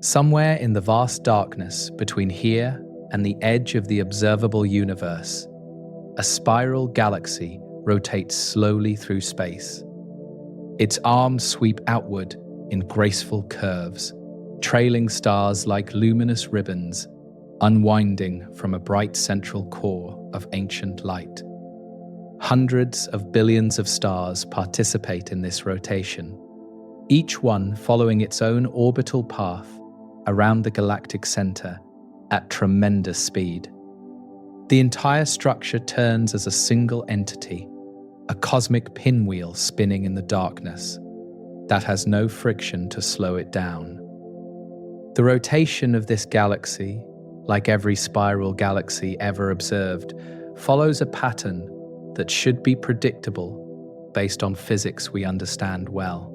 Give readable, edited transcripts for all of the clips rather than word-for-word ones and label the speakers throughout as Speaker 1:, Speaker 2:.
Speaker 1: Somewhere in the vast darkness between here and the edge of the observable universe, a spiral galaxy rotates slowly through space. Its arms sweep outward in graceful curves, trailing stars like luminous ribbons, unwinding from a bright central core of ancient light. Hundreds of billions of stars participate in this rotation, each one following its own orbital path around the galactic center at tremendous speed. The entire structure turns as a single entity, a cosmic pinwheel spinning in the darkness that has no friction to slow it down. The rotation of this galaxy, like every spiral galaxy ever observed, follows a pattern that should be predictable based on physics we understand well.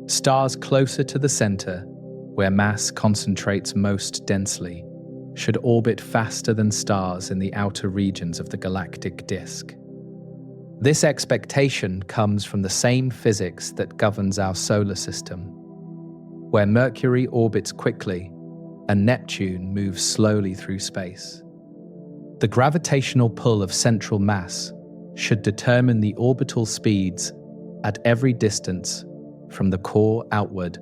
Speaker 1: Stars closer to the center, where mass concentrates most densely, should orbit faster than stars in the outer regions of the galactic disk. This expectation comes from the same physics that governs our solar system, where Mercury orbits quickly and Neptune moves slowly through space. The gravitational pull of central mass should determine the orbital speeds at every distance from the core outward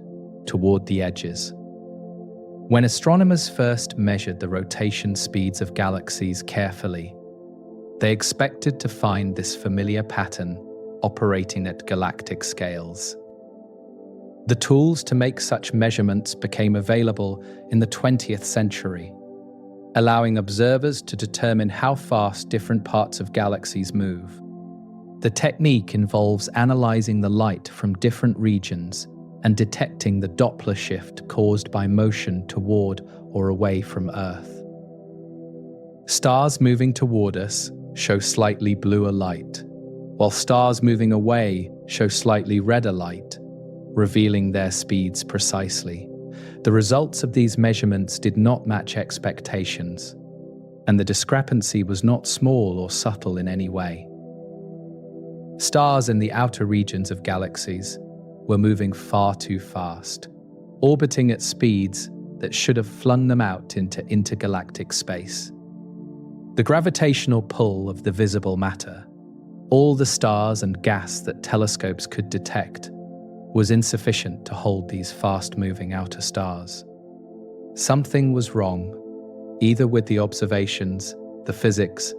Speaker 1: toward the edges. When astronomers first measured the rotation speeds of galaxies carefully, they expected to find this familiar pattern operating at galactic scales. The tools to make such measurements became available in the 20th century, allowing observers to determine how fast different parts of galaxies move. The technique involves analyzing the light from different regions and detecting the Doppler shift caused by motion toward or away from Earth. Stars moving toward us show slightly bluer light, while stars moving away show slightly redder light, revealing their speeds precisely. The results of these measurements did not match expectations, and the discrepancy was not small or subtle in any way. Stars in the outer regions of galaxies were moving far too fast, orbiting at speeds that should have flung them out into intergalactic space. The gravitational pull of the visible matter, all the stars and gas that telescopes could detect, was insufficient to hold these fast-moving outer stars. Something was wrong, either with the observations, the physics,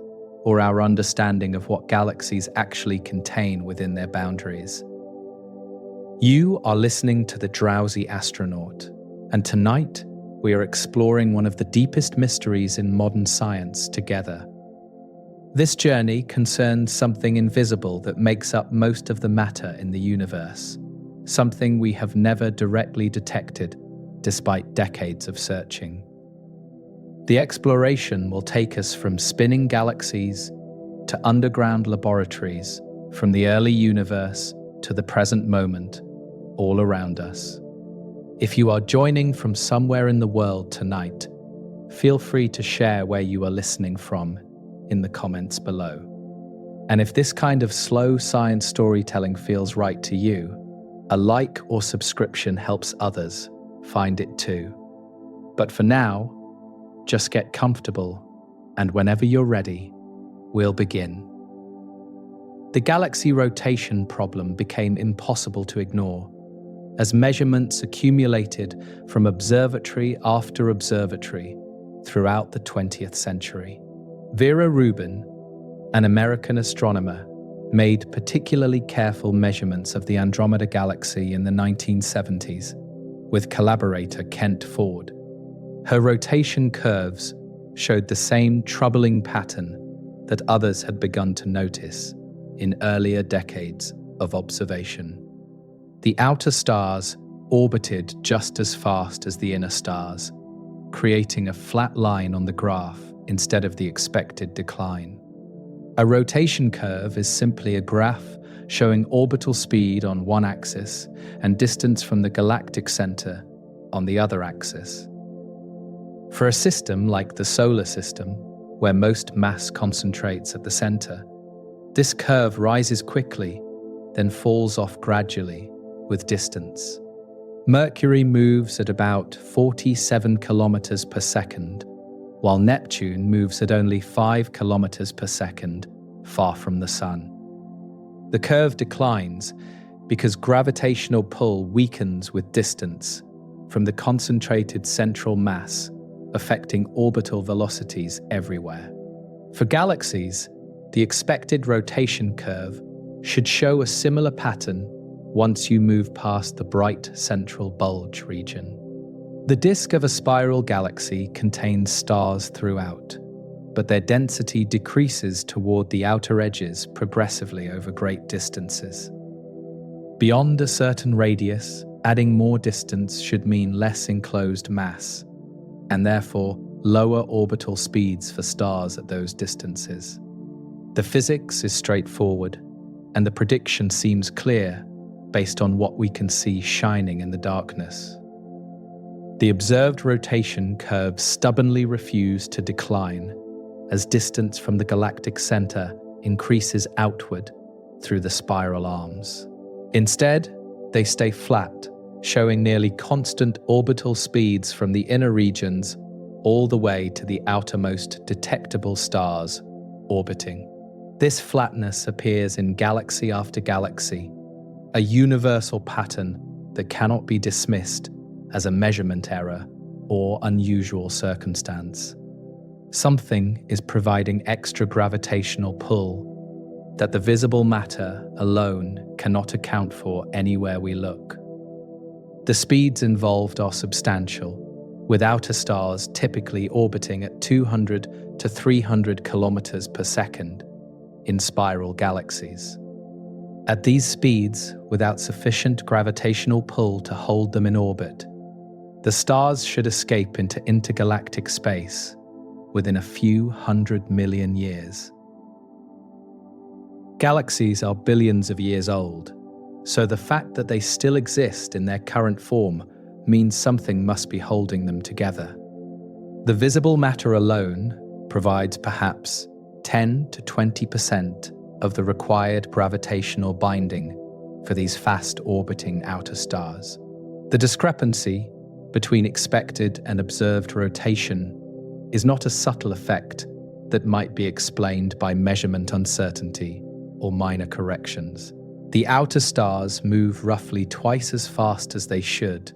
Speaker 1: or our understanding of what galaxies actually contain within their boundaries. You are listening to The Drowsy Astronaut, and tonight we are exploring one of the deepest mysteries in modern science together. This journey concerns something invisible that makes up most of the matter in the universe, something we have never directly detected despite decades of searching. The exploration will take us from spinning galaxies to underground laboratories, from the early universe to the present moment, all around us. If you are joining from somewhere in the world tonight, feel free to share where you are listening from in the comments below. And if this kind of slow science storytelling feels right to you, a like or subscription helps others find it too. But for now, just get comfortable, and whenever you're ready, we'll begin. The galaxy rotation problem became impossible to ignore, as measurements accumulated from observatory after observatory throughout the 20th century. Vera Rubin, an American astronomer, made particularly careful measurements of the Andromeda galaxy in the 1970s with collaborator Kent Ford. Her rotation curves showed the same troubling pattern that others had begun to notice in earlier decades of observation. The outer stars orbited just as fast as the inner stars, creating a flat line on the graph instead of the expected decline. A rotation curve is simply a graph showing orbital speed on one axis and distance from the galactic center on the other axis. For a system like the solar system, where most mass concentrates at the center, this curve rises quickly, then falls off gradually with distance. Mercury moves at about 47 kilometers per second, while Neptune moves at only 5 kilometers per second, far from the Sun. The curve declines because gravitational pull weakens with distance from the concentrated central mass, affecting orbital velocities everywhere. For galaxies, the expected rotation curve should show a similar pattern once you move past the bright central bulge region. The disk of a spiral galaxy contains stars throughout, but their density decreases toward the outer edges progressively over great distances. Beyond a certain radius, adding more distance should mean less enclosed mass, and therefore lower orbital speeds for stars at those distances. The physics is straightforward, and the prediction seems clear based on what we can see shining in the darkness. The observed rotation curves stubbornly refuse to decline as distance from the galactic center increases outward through the spiral arms. Instead, they stay flat, showing nearly constant orbital speeds from the inner regions all the way to the outermost detectable stars orbiting. This flatness appears in galaxy after galaxy, a universal pattern that cannot be dismissed as a measurement error or unusual circumstance. Something is providing extra gravitational pull that the visible matter alone cannot account for anywhere we look. The speeds involved are substantial, with outer stars typically orbiting at 200 to 300 kilometers per second in spiral galaxies. At these speeds, without sufficient gravitational pull to hold them in orbit, the stars should escape into intergalactic space within a few 100 million years. Galaxies are billions of years old, so the fact that they still exist in their current form means something must be holding them together. The visible matter alone provides perhaps 10 to 20% of the required gravitational binding for these fast-orbiting outer stars. The discrepancy between expected and observed rotation is not a subtle effect that might be explained by measurement uncertainty or minor corrections. The outer stars move roughly twice as fast as they should,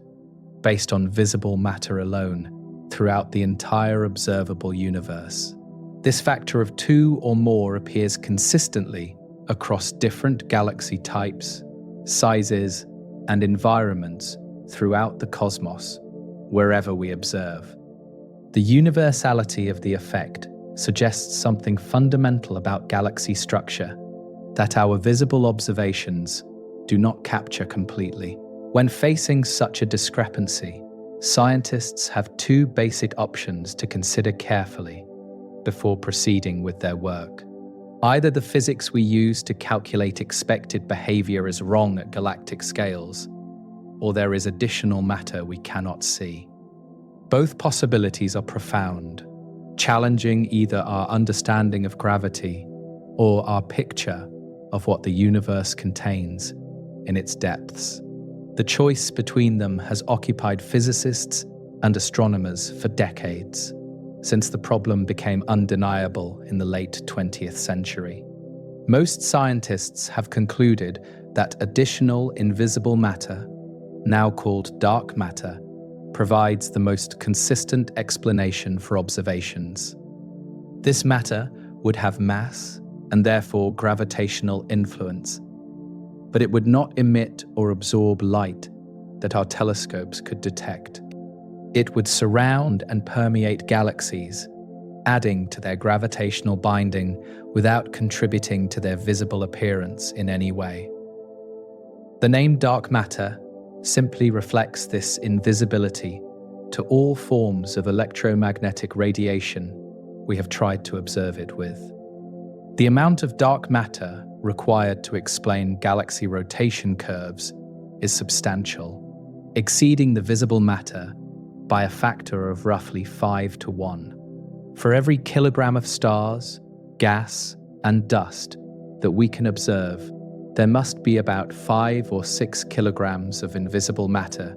Speaker 1: based on visible matter alone, throughout the entire observable universe. This factor of 2 or more appears consistently across different galaxy types, sizes, and environments throughout the cosmos, wherever we observe. The universality of the effect suggests something fundamental about galaxy structure that our visible observations do not capture completely. When facing such a discrepancy, scientists have 2 basic options to consider carefully before proceeding with their work. Either the physics we use to calculate expected behavior is wrong at galactic scales, or there is additional matter we cannot see. Both possibilities are profound, challenging either our understanding of gravity or our picture of what the universe contains in its depths. The choice between them has occupied physicists and astronomers for decades, since the problem became undeniable in the late 20th century. Most scientists have concluded that additional invisible matter, now called dark matter, provides the most consistent explanation for observations. This matter would have mass and therefore gravitational influence, but it would not emit or absorb light that our telescopes could detect. It would surround and permeate galaxies, adding to their gravitational binding without contributing to their visible appearance in any way. The name dark matter simply reflects this invisibility to all forms of electromagnetic radiation we have tried to observe it with. The amount of dark matter required to explain galaxy rotation curves is substantial, exceeding the visible matter by a factor of roughly 5 to 1. For every kilogram of stars, gas, and dust that we can observe, there must be about 5 or 6 kilograms of invisible matter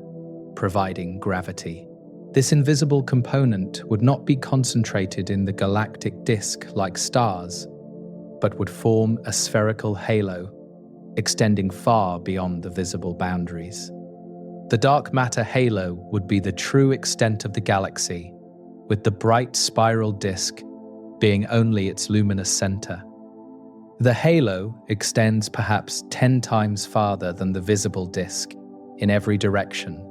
Speaker 1: providing gravity. This invisible component would not be concentrated in the galactic disk like stars, but would form a spherical halo, extending far beyond the visible boundaries. The dark matter halo would be the true extent of the galaxy, with the bright spiral disk being only its luminous center. The halo extends perhaps 10 times farther than the visible disk in every direction,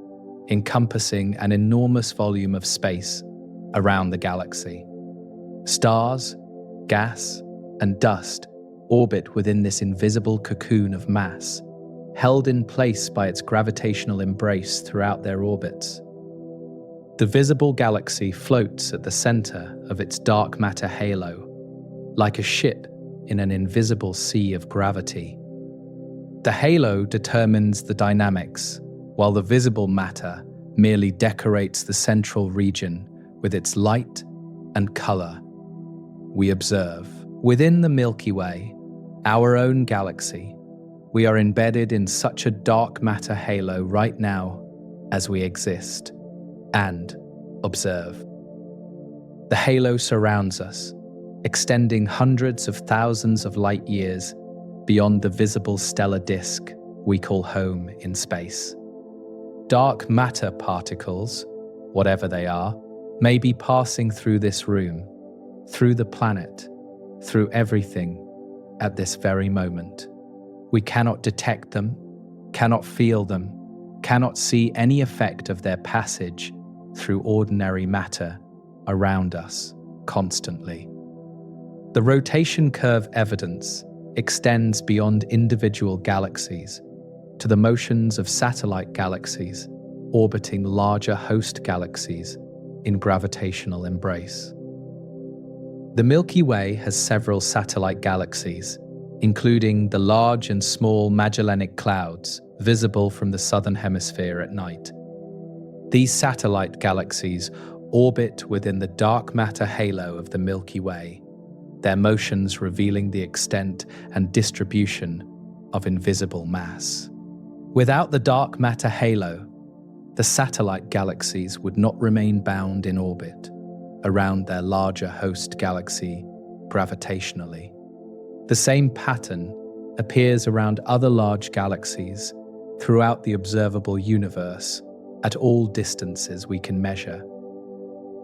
Speaker 1: encompassing an enormous volume of space around the galaxy. Stars, gas, and dust orbit within this invisible cocoon of mass, held in place by its gravitational embrace throughout their orbits. The visible galaxy floats at the center of its dark matter halo, like a ship in an invisible sea of gravity. The halo determines the dynamics, while the visible matter merely decorates the central region with its light and color. We observe, within the Milky Way, our own galaxy, we are embedded in such a dark matter halo right now as we exist and observe. The halo surrounds us, extending hundreds of thousands of light years beyond the visible stellar disk we call home in space. Dark matter particles, whatever they are, may be passing through this room, through the planet, through everything at this very moment. We cannot detect them, cannot feel them, cannot see any effect of their passage through ordinary matter around us constantly. The rotation curve evidence extends beyond individual galaxies to the motions of satellite galaxies orbiting larger host galaxies in gravitational embrace. The Milky Way has several satellite galaxies, including the large and small Magellanic Clouds visible from the southern hemisphere at night. These satellite galaxies orbit within the dark matter halo of the Milky Way, their motions revealing the extent and distribution of invisible mass. Without the dark matter halo, the satellite galaxies would not remain bound in orbit around their larger host galaxy gravitationally. The same pattern appears around other large galaxies throughout the observable universe at all distances we can measure.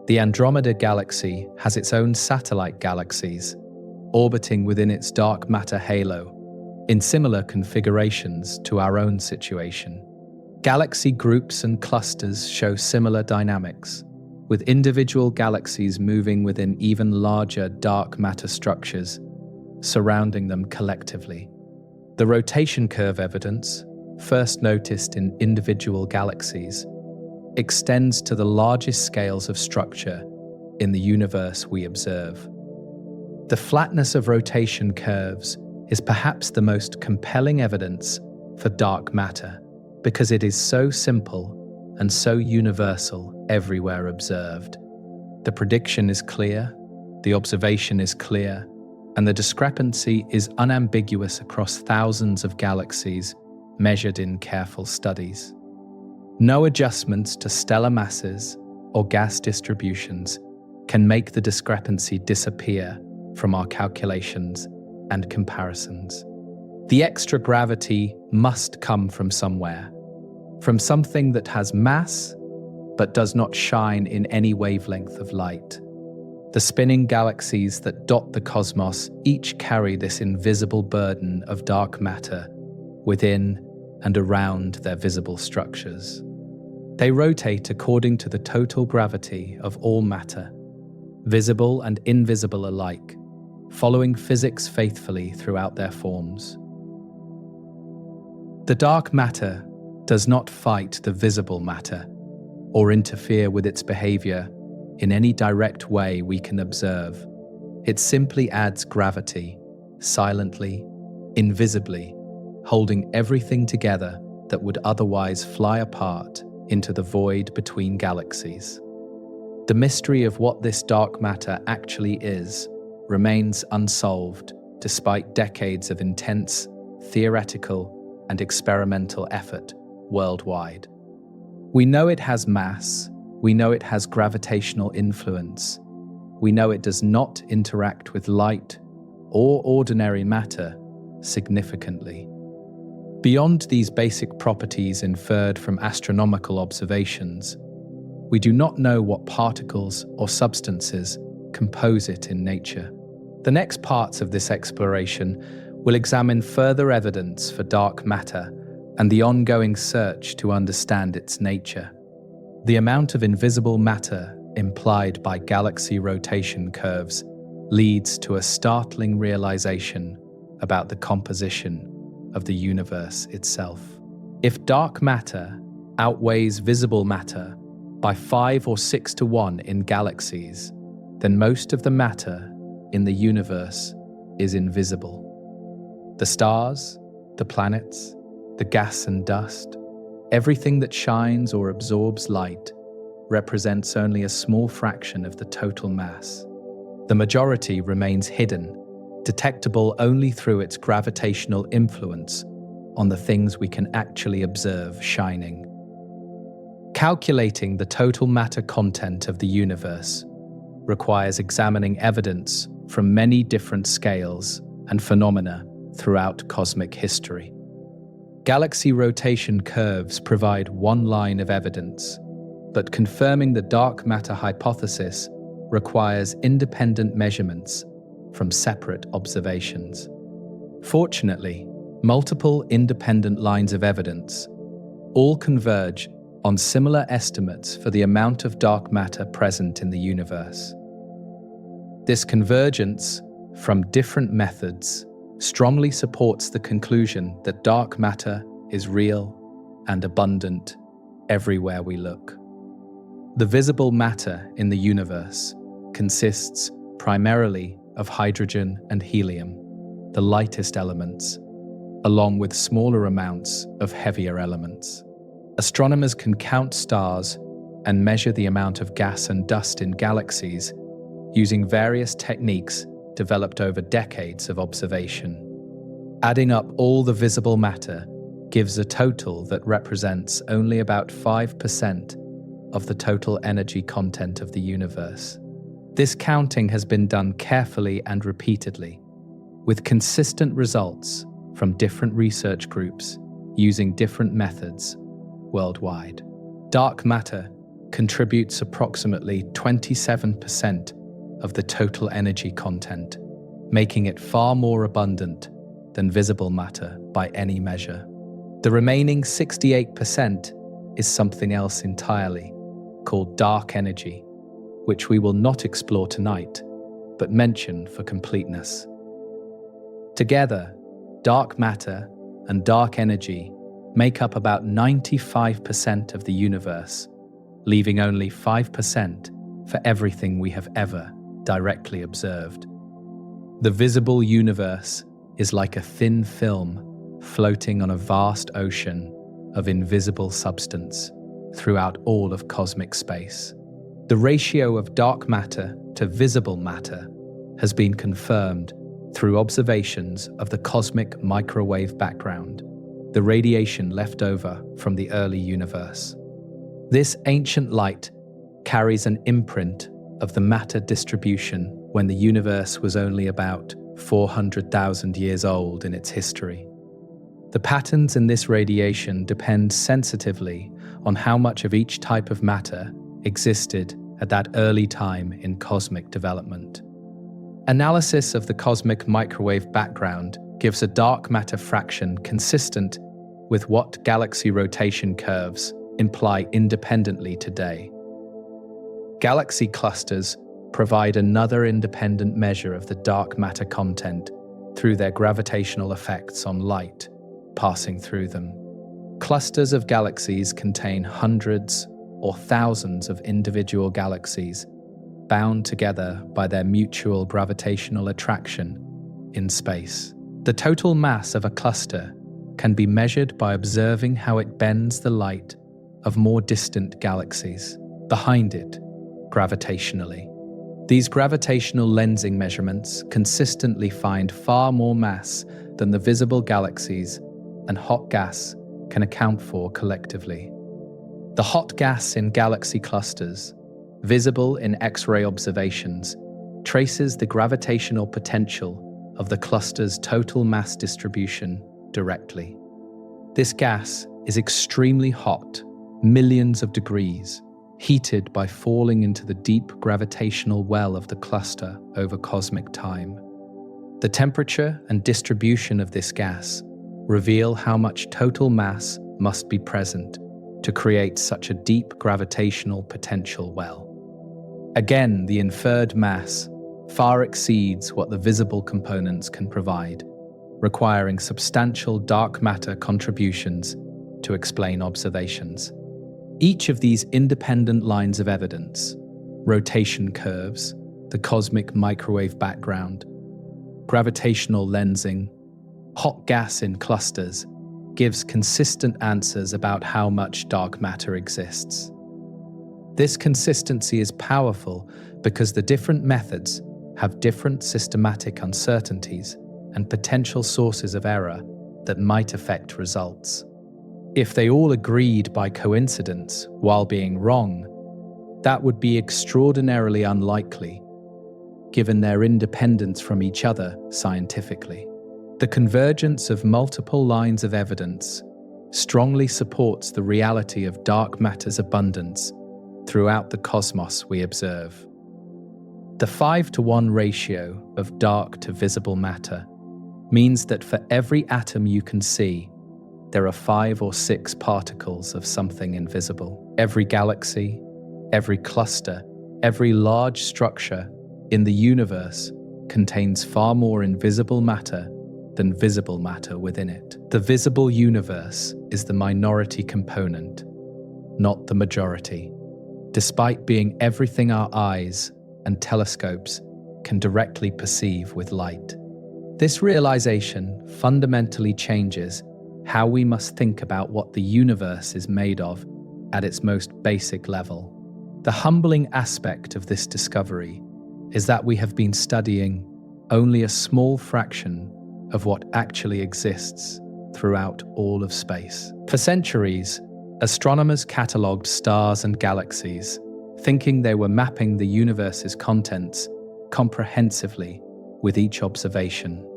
Speaker 1: The Andromeda Galaxy has its own satellite galaxies, orbiting within its dark matter halo, in similar configurations to our own situation. Galaxy groups and clusters show similar dynamics, with individual galaxies moving within even larger dark matter structures, surrounding them collectively. The rotation curve evidence, first noticed in individual galaxies, extends to the largest scales of structure in the universe we observe. The flatness of rotation curves is perhaps the most compelling evidence for dark matter because it is so simple and so universal everywhere observed. The prediction is clear, the observation is clear, and the discrepancy is unambiguous across thousands of galaxies measured in careful studies. No adjustments to stellar masses or gas distributions can make the discrepancy disappear from our calculations and comparisons. The extra gravity must come from somewhere, from something that has mass but does not shine in any wavelength of light. The spinning galaxies that dot the cosmos each carry this invisible burden of dark matter within and around their visible structures. They rotate according to the total gravity of all matter, visible and invisible alike, following physics faithfully throughout their forms. The dark matter does not fight the visible matter or interfere with its behavior in any direct way we can observe. It simply adds gravity, silently, invisibly, holding everything together that would otherwise fly apart into the void between galaxies. The mystery of what this dark matter actually is remains unsolved despite decades of intense theoretical and experimental effort worldwide. We know it has mass, we know it has gravitational influence, we know it does not interact with light or ordinary matter significantly. Beyond these basic properties inferred from astronomical observations, we do not know what particles or substances compose it in nature. The next parts of this exploration will examine further evidence for dark matter and the ongoing search to understand its nature. The amount of invisible matter implied by galaxy rotation curves leads to a startling realization about the composition of the universe itself. If dark matter outweighs visible matter by 5 or 6 to 1 in galaxies, then most of the matter in the universe is invisible. The stars, the planets, the gas and dust, everything that shines or absorbs light represents only a small fraction of the total mass. The majority remains hidden, detectable only through its gravitational influence on the things we can actually observe shining. Calculating the total matter content of the universe requires examining evidence from many different scales and phenomena throughout cosmic history. Galaxy rotation curves provide one line of evidence, but confirming the dark matter hypothesis requires independent measurements from separate observations. Fortunately, multiple independent lines of evidence all converge on similar estimates for the amount of dark matter present in the universe. This convergence from different methods strongly supports the conclusion that dark matter is real and abundant everywhere we look. The visible matter in the universe consists primarily of hydrogen and helium, the lightest elements, along with smaller amounts of heavier elements. Astronomers can count stars and measure the amount of gas and dust in galaxies using various techniques developed over decades of observation. Adding up all the visible matter gives a total that represents only about 5% of the total energy content of the universe. This counting has been done carefully and repeatedly, with consistent results from different research groups using different methods worldwide. Dark matter contributes approximately 27% of the total energy content, making it far more abundant than visible matter by any measure. The remaining 68% is something else entirely, called dark energy, which we will not explore tonight, but mention for completeness. Together, dark matter and dark energy make up about 95% of the universe, leaving only 5% for everything we have ever directly observed. The visible universe is like a thin film floating on a vast ocean of invisible substance throughout all of cosmic space. The ratio of dark matter to visible matter has been confirmed through observations of the cosmic microwave background, the radiation left over from the early universe. This ancient light carries an imprint of the matter distribution when the universe was only about 400,000 years old in its history. The patterns in this radiation depend sensitively on how much of each type of matter existed at that early time in cosmic development. Analysis of the cosmic microwave background gives a dark matter fraction consistent with what galaxy rotation curves imply independently today. Galaxy clusters provide another independent measure of the dark matter content through their gravitational effects on light passing through them. Clusters of galaxies contain hundreds or thousands of individual galaxies bound together by their mutual gravitational attraction in space. The total mass of a cluster can be measured by observing how it bends the light of more distant galaxies behind it gravitationally. These gravitational lensing measurements consistently find far more mass than the visible galaxies and hot gas can account for collectively. The hot gas in galaxy clusters, visible in X-ray observations, traces the gravitational potential of the cluster's total mass distribution directly. This gas is extremely hot, millions of degrees, heated by falling into the deep gravitational well of the cluster over cosmic time. The temperature and distribution of this gas reveal how much total mass must be present to create such a deep gravitational potential well. Again, the inferred mass far exceeds what the visible components can provide, requiring substantial dark matter contributions to explain observations. Each of these independent lines of evidence, rotation curves, the cosmic microwave background, gravitational lensing, hot gas in clusters, gives consistent answers about how much dark matter exists. This consistency is powerful because the different methods have different systematic uncertainties and potential sources of error that might affect results. If they all agreed by coincidence while being wrong, that would be extraordinarily unlikely, given their independence from each other scientifically. The convergence of multiple lines of evidence strongly supports the reality of dark matter's abundance throughout the cosmos we observe. The 5-to-1 ratio of dark to visible matter means that for every atom you can see, there are 5 or 6 particles of something invisible. Every galaxy, every cluster, every large structure in the universe contains far more invisible matter than visible matter within it. The visible universe is the minority component, not the majority, despite being everything our eyes and telescopes can directly perceive with light. This realization fundamentally changes how we must think about what the universe is made of at its most basic level. The humbling aspect of this discovery is that we have been studying only a small fraction of what actually exists throughout all of space. For centuries, astronomers catalogued stars and galaxies, thinking they were mapping the universe's contents comprehensively with each observation.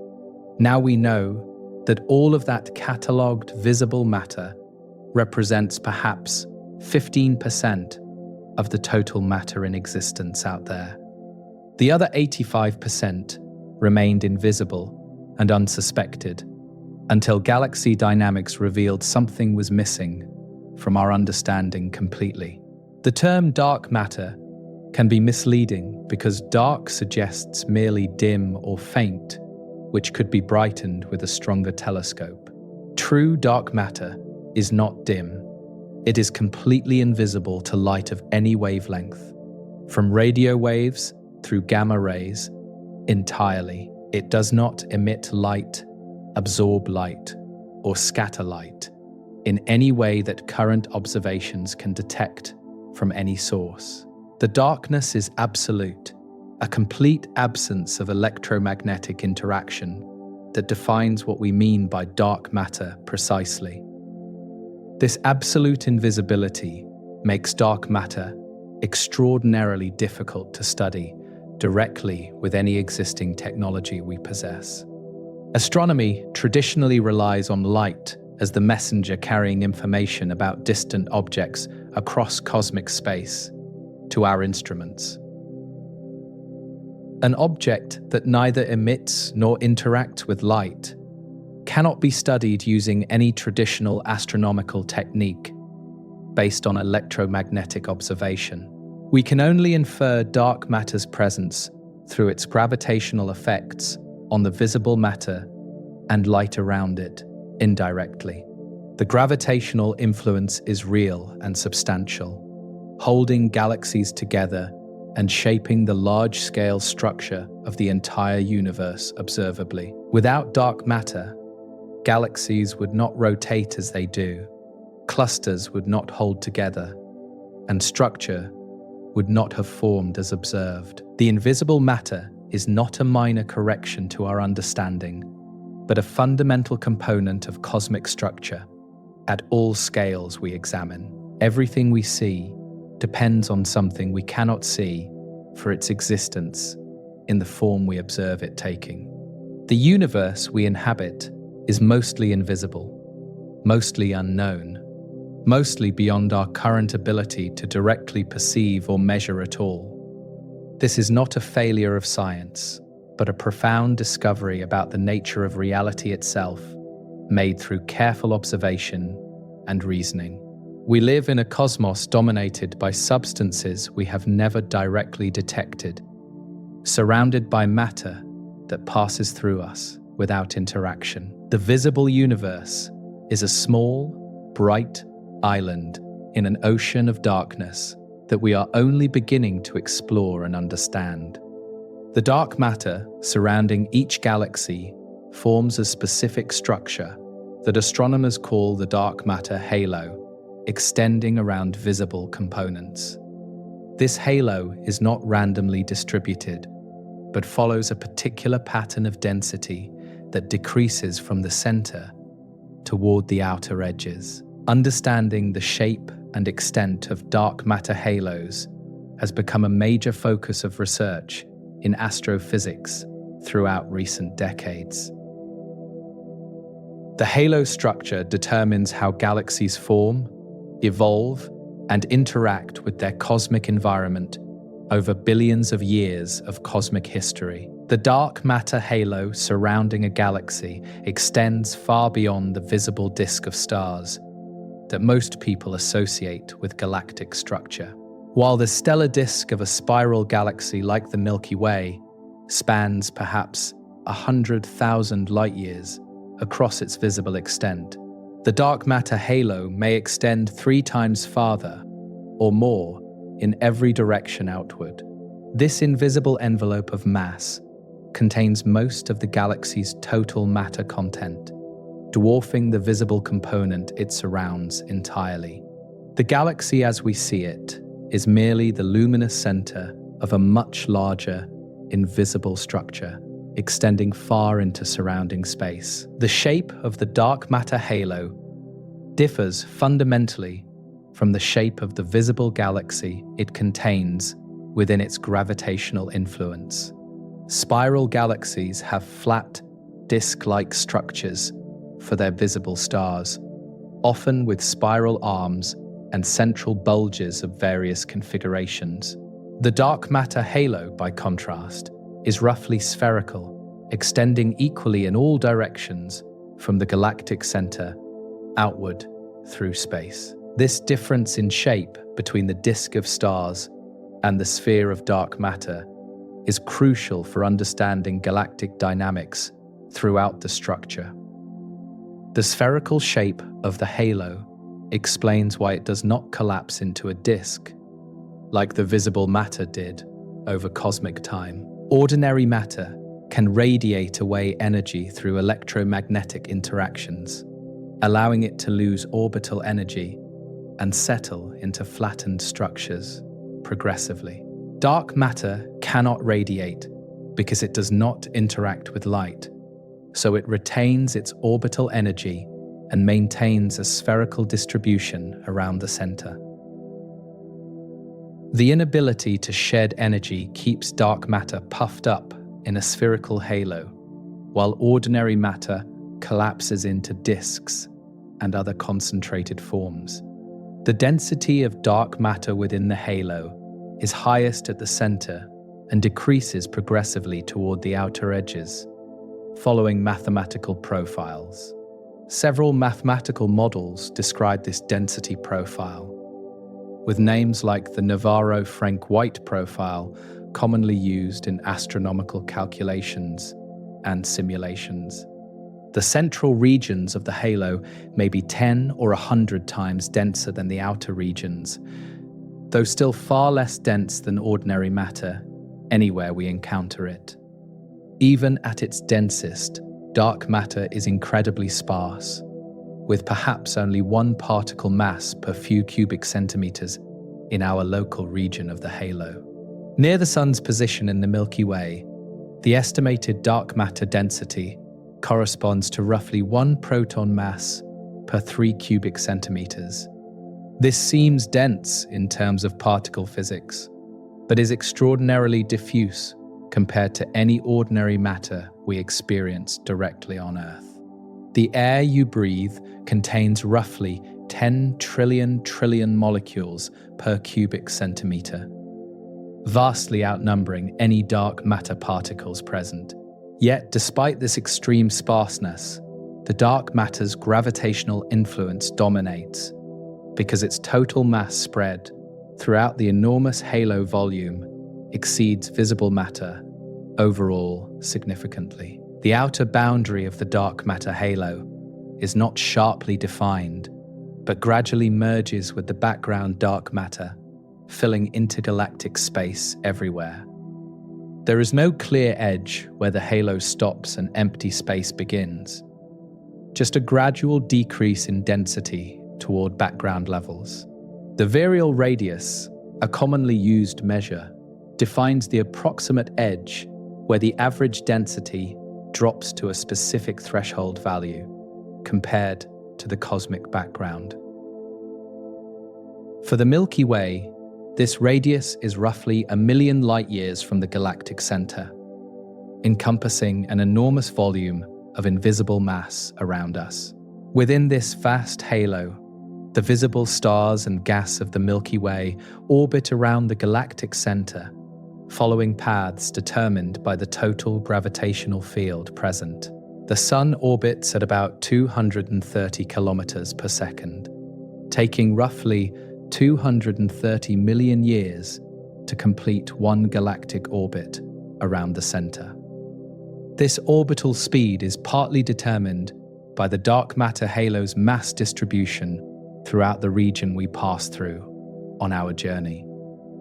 Speaker 1: Now we know that all of that catalogued visible matter represents perhaps 15% of the total matter in existence out there. The other 85% remained invisible and unsuspected until galaxy dynamics revealed something was missing from our understanding completely. The term dark matter can be misleading because dark suggests merely dim or faint, which could be brightened with a stronger telescope. True dark matter is not dim. It is completely invisible to light of any wavelength, from radio waves through gamma rays, entirely. It does not emit light, absorb light, or scatter light in any way that current observations can detect from any source. The darkness is absolute, a complete absence of electromagnetic interaction that defines what we mean by dark matter precisely. This absolute invisibility makes dark matter extraordinarily difficult to study directly with any existing technology we possess. Astronomy traditionally relies on light as the messenger carrying information about distant objects across cosmic space to our instruments. An object that neither emits nor interacts with light cannot be studied using any traditional astronomical technique based on electromagnetic observation. We can only infer dark matter's presence through its gravitational effects on the visible matter and light around it indirectly. The gravitational influence is real and substantial, holding galaxies together and shaping the large-scale structure of the entire universe observably. Without dark matter, galaxies would not rotate as they do, clusters would not hold together, and structure would not have formed as observed. The invisible matter is not a minor correction to our understanding, but a fundamental component of cosmic structure at all scales we examine. Everything we see depends on something we cannot see for its existence in the form we observe it taking. The universe we inhabit is mostly invisible, mostly unknown, mostly beyond our current ability to directly perceive or measure at all. This is not a failure of science, but a profound discovery about the nature of reality itself, made through careful observation and reasoning. We live in a cosmos dominated by substances we have never directly detected, surrounded by matter that passes through us without interaction. The visible universe is a small, bright island in an ocean of darkness that we are only beginning to explore and understand. The dark matter surrounding each galaxy forms a specific structure that astronomers call the dark matter halo, extending around visible components. This halo is not randomly distributed, but follows a particular pattern of density that decreases from the center toward the outer edges. Understanding the shape and extent of dark matter halos has become a major focus of research in astrophysics throughout recent decades. The halo structure determines how galaxies form, evolve, and interact with their cosmic environment over billions of years of cosmic history. The dark matter halo surrounding a galaxy extends far beyond the visible disk of stars that most people associate with galactic structure. While the stellar disk of a spiral galaxy like the Milky Way spans perhaps 100,000 light-years across its visible extent, the dark matter halo may extend 3 times farther or more in every direction outward. This invisible envelope of mass contains most of the galaxy's total matter content, dwarfing the visible component it surrounds entirely. The galaxy as we see it is merely the luminous center of a much larger, invisible structure extending far into surrounding space. The shape of the dark matter halo differs fundamentally from the shape of the visible galaxy it contains within its gravitational influence. Spiral galaxies have flat, disk-like structures for their visible stars, often with spiral arms and central bulges of various configurations. The dark matter halo, by contrast, is roughly spherical, extending equally in all directions from the galactic center outward through space. This difference in shape between the disk of stars and the sphere of dark matter is crucial for understanding galactic dynamics throughout the structure. The spherical shape of the halo explains why it does not collapse into a disk, like the visible matter did over cosmic time. Ordinary matter can radiate away energy through electromagnetic interactions, allowing it to lose orbital energy and settle into flattened structures progressively. Dark matter cannot radiate because it does not interact with light, so it retains its orbital energy and maintains a spherical distribution around the center. The inability to shed energy keeps dark matter puffed up in a spherical halo, while ordinary matter collapses into disks and other concentrated forms. The density of dark matter within the halo is highest at the center and decreases progressively toward the outer edges, following mathematical profiles. Several mathematical models describe this density profile, with names like the Navarro-Frank-White profile commonly used in astronomical calculations and simulations. The central regions of the halo may be 10 or 100 times denser than the outer regions, though still far less dense than ordinary matter anywhere we encounter it. Even at its densest, dark matter is incredibly sparse, with perhaps only 1 particle mass per few cubic centimeters in our local region of the halo. Near the Sun's position in the Milky Way, the estimated dark matter density corresponds to roughly 1 proton mass per 3 cubic centimeters. This seems dense in terms of particle physics, but is extraordinarily diffuse compared to any ordinary matter we experience directly on Earth. The air you breathe contains roughly 10 trillion molecules per cubic centimeter, vastly outnumbering any dark matter particles present. Yet, despite this extreme sparseness, the dark matter's gravitational influence dominates because its total mass spread throughout the enormous halo volume exceeds visible matter overall significantly. The outer boundary of the dark matter halo is not sharply defined, but gradually merges with the background dark matter, filling intergalactic space everywhere. There is no clear edge where the halo stops and empty space begins, just a gradual decrease in density toward background levels. The virial radius, a commonly used measure, defines the approximate edge where the average density drops to a specific threshold value compared to the cosmic background. For the Milky Way, this radius is roughly 1 million light-years from the galactic center, encompassing an enormous volume of invisible mass around us. Within this vast halo, the visible stars and gas of the Milky Way orbit around the galactic center, following paths determined by the total gravitational field present. The Sun orbits at about 230 kilometers per second, taking roughly 230 million years to complete one galactic orbit around the center. This orbital speed is partly determined by the dark matter halo's mass distribution throughout the region we pass through on our journey.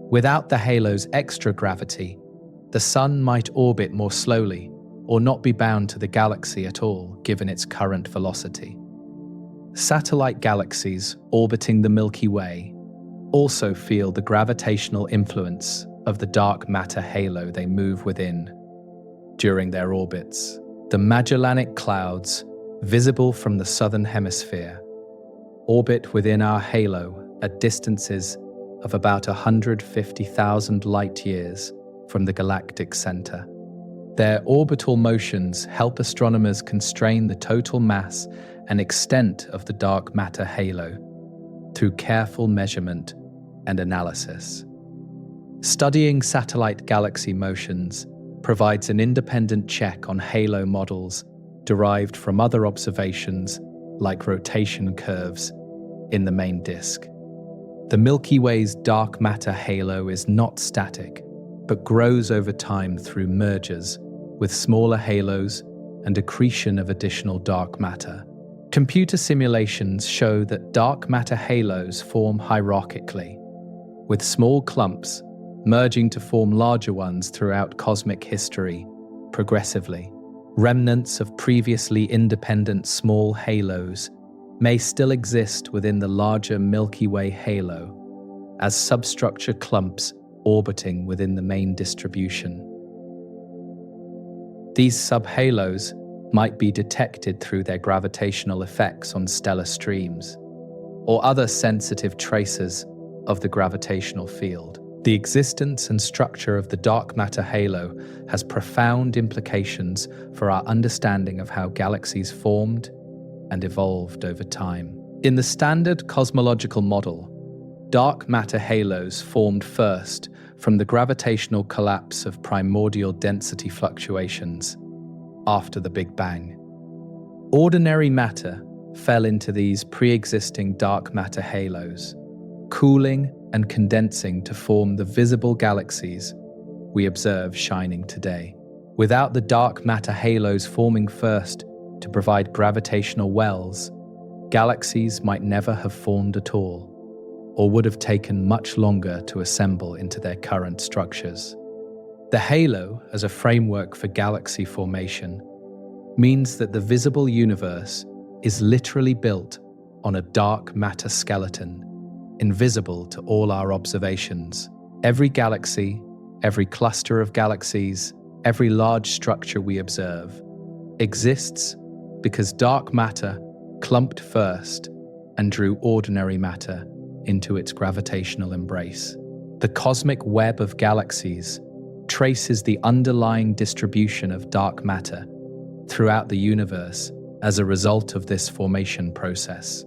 Speaker 1: Without the halo's extra gravity, the Sun might orbit more slowly or not be bound to the galaxy at all, given its current velocity. Satellite galaxies orbiting the Milky Way also feel the gravitational influence of the dark matter halo they move within during their orbits. The Magellanic Clouds, visible from the southern hemisphere, orbit within our halo at distances of about 150,000 light-years from the galactic center. Their orbital motions help astronomers constrain the total mass and extent of the dark matter halo through careful measurement and analysis. Studying satellite galaxy motions provides an independent check on halo models derived from other observations like rotation curves in the main disk. The Milky Way's dark matter halo is not static, but grows over time through mergers with smaller halos and accretion of additional dark matter. Computer simulations show that dark matter halos form hierarchically, with small clumps merging to form larger ones throughout cosmic history, progressively. Remnants of previously independent small halos may still exist within the larger Milky Way halo as substructure clumps orbiting within the main distribution. These subhalos might be detected through their gravitational effects on stellar streams or other sensitive traces of the gravitational field. The existence and structure of the dark matter halo has profound implications for our understanding of how galaxies formed and evolved over time. In the standard cosmological model, dark matter halos formed first from the gravitational collapse of primordial density fluctuations after the Big Bang. Ordinary matter fell into these pre-existing dark matter halos, cooling and condensing to form the visible galaxies we observe shining today. Without the dark matter halos forming first to provide gravitational wells, galaxies might never have formed at all, or would have taken much longer to assemble into their current structures. The halo, as a framework for galaxy formation, means that the visible universe is literally built on a dark matter skeleton, invisible to all our observations. Every galaxy, every cluster of galaxies, every large structure we observe exists because dark matter clumped first and drew ordinary matter into its gravitational embrace. The cosmic web of galaxies traces the underlying distribution of dark matter throughout the universe as a result of this formation process.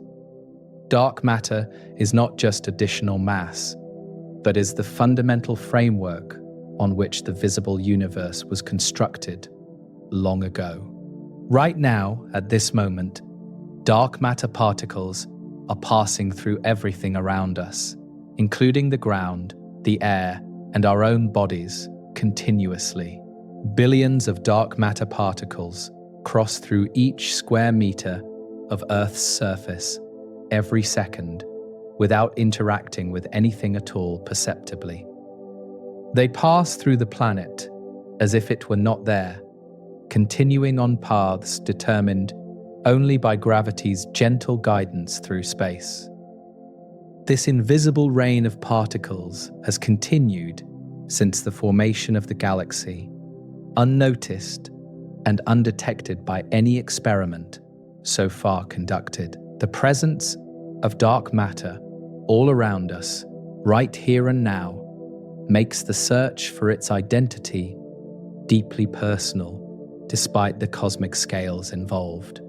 Speaker 1: Dark matter is not just additional mass, but is the fundamental framework on which the visible universe was constructed long ago. Right now, at this moment, dark matter particles are passing through everything around us, including the ground, the air, and our own bodies, continuously. Billions of dark matter particles cross through each square meter of Earth's surface every second without interacting with anything at all perceptibly. They pass through the planet as if it were not there, continuing on paths determined only by gravity's gentle guidance through space. This invisible rain of particles has continued since the formation of the galaxy, unnoticed and undetected by any experiment so far conducted. The presence of dark matter all around us, right here and now, makes the search for its identity deeply personal, despite the cosmic scales involved.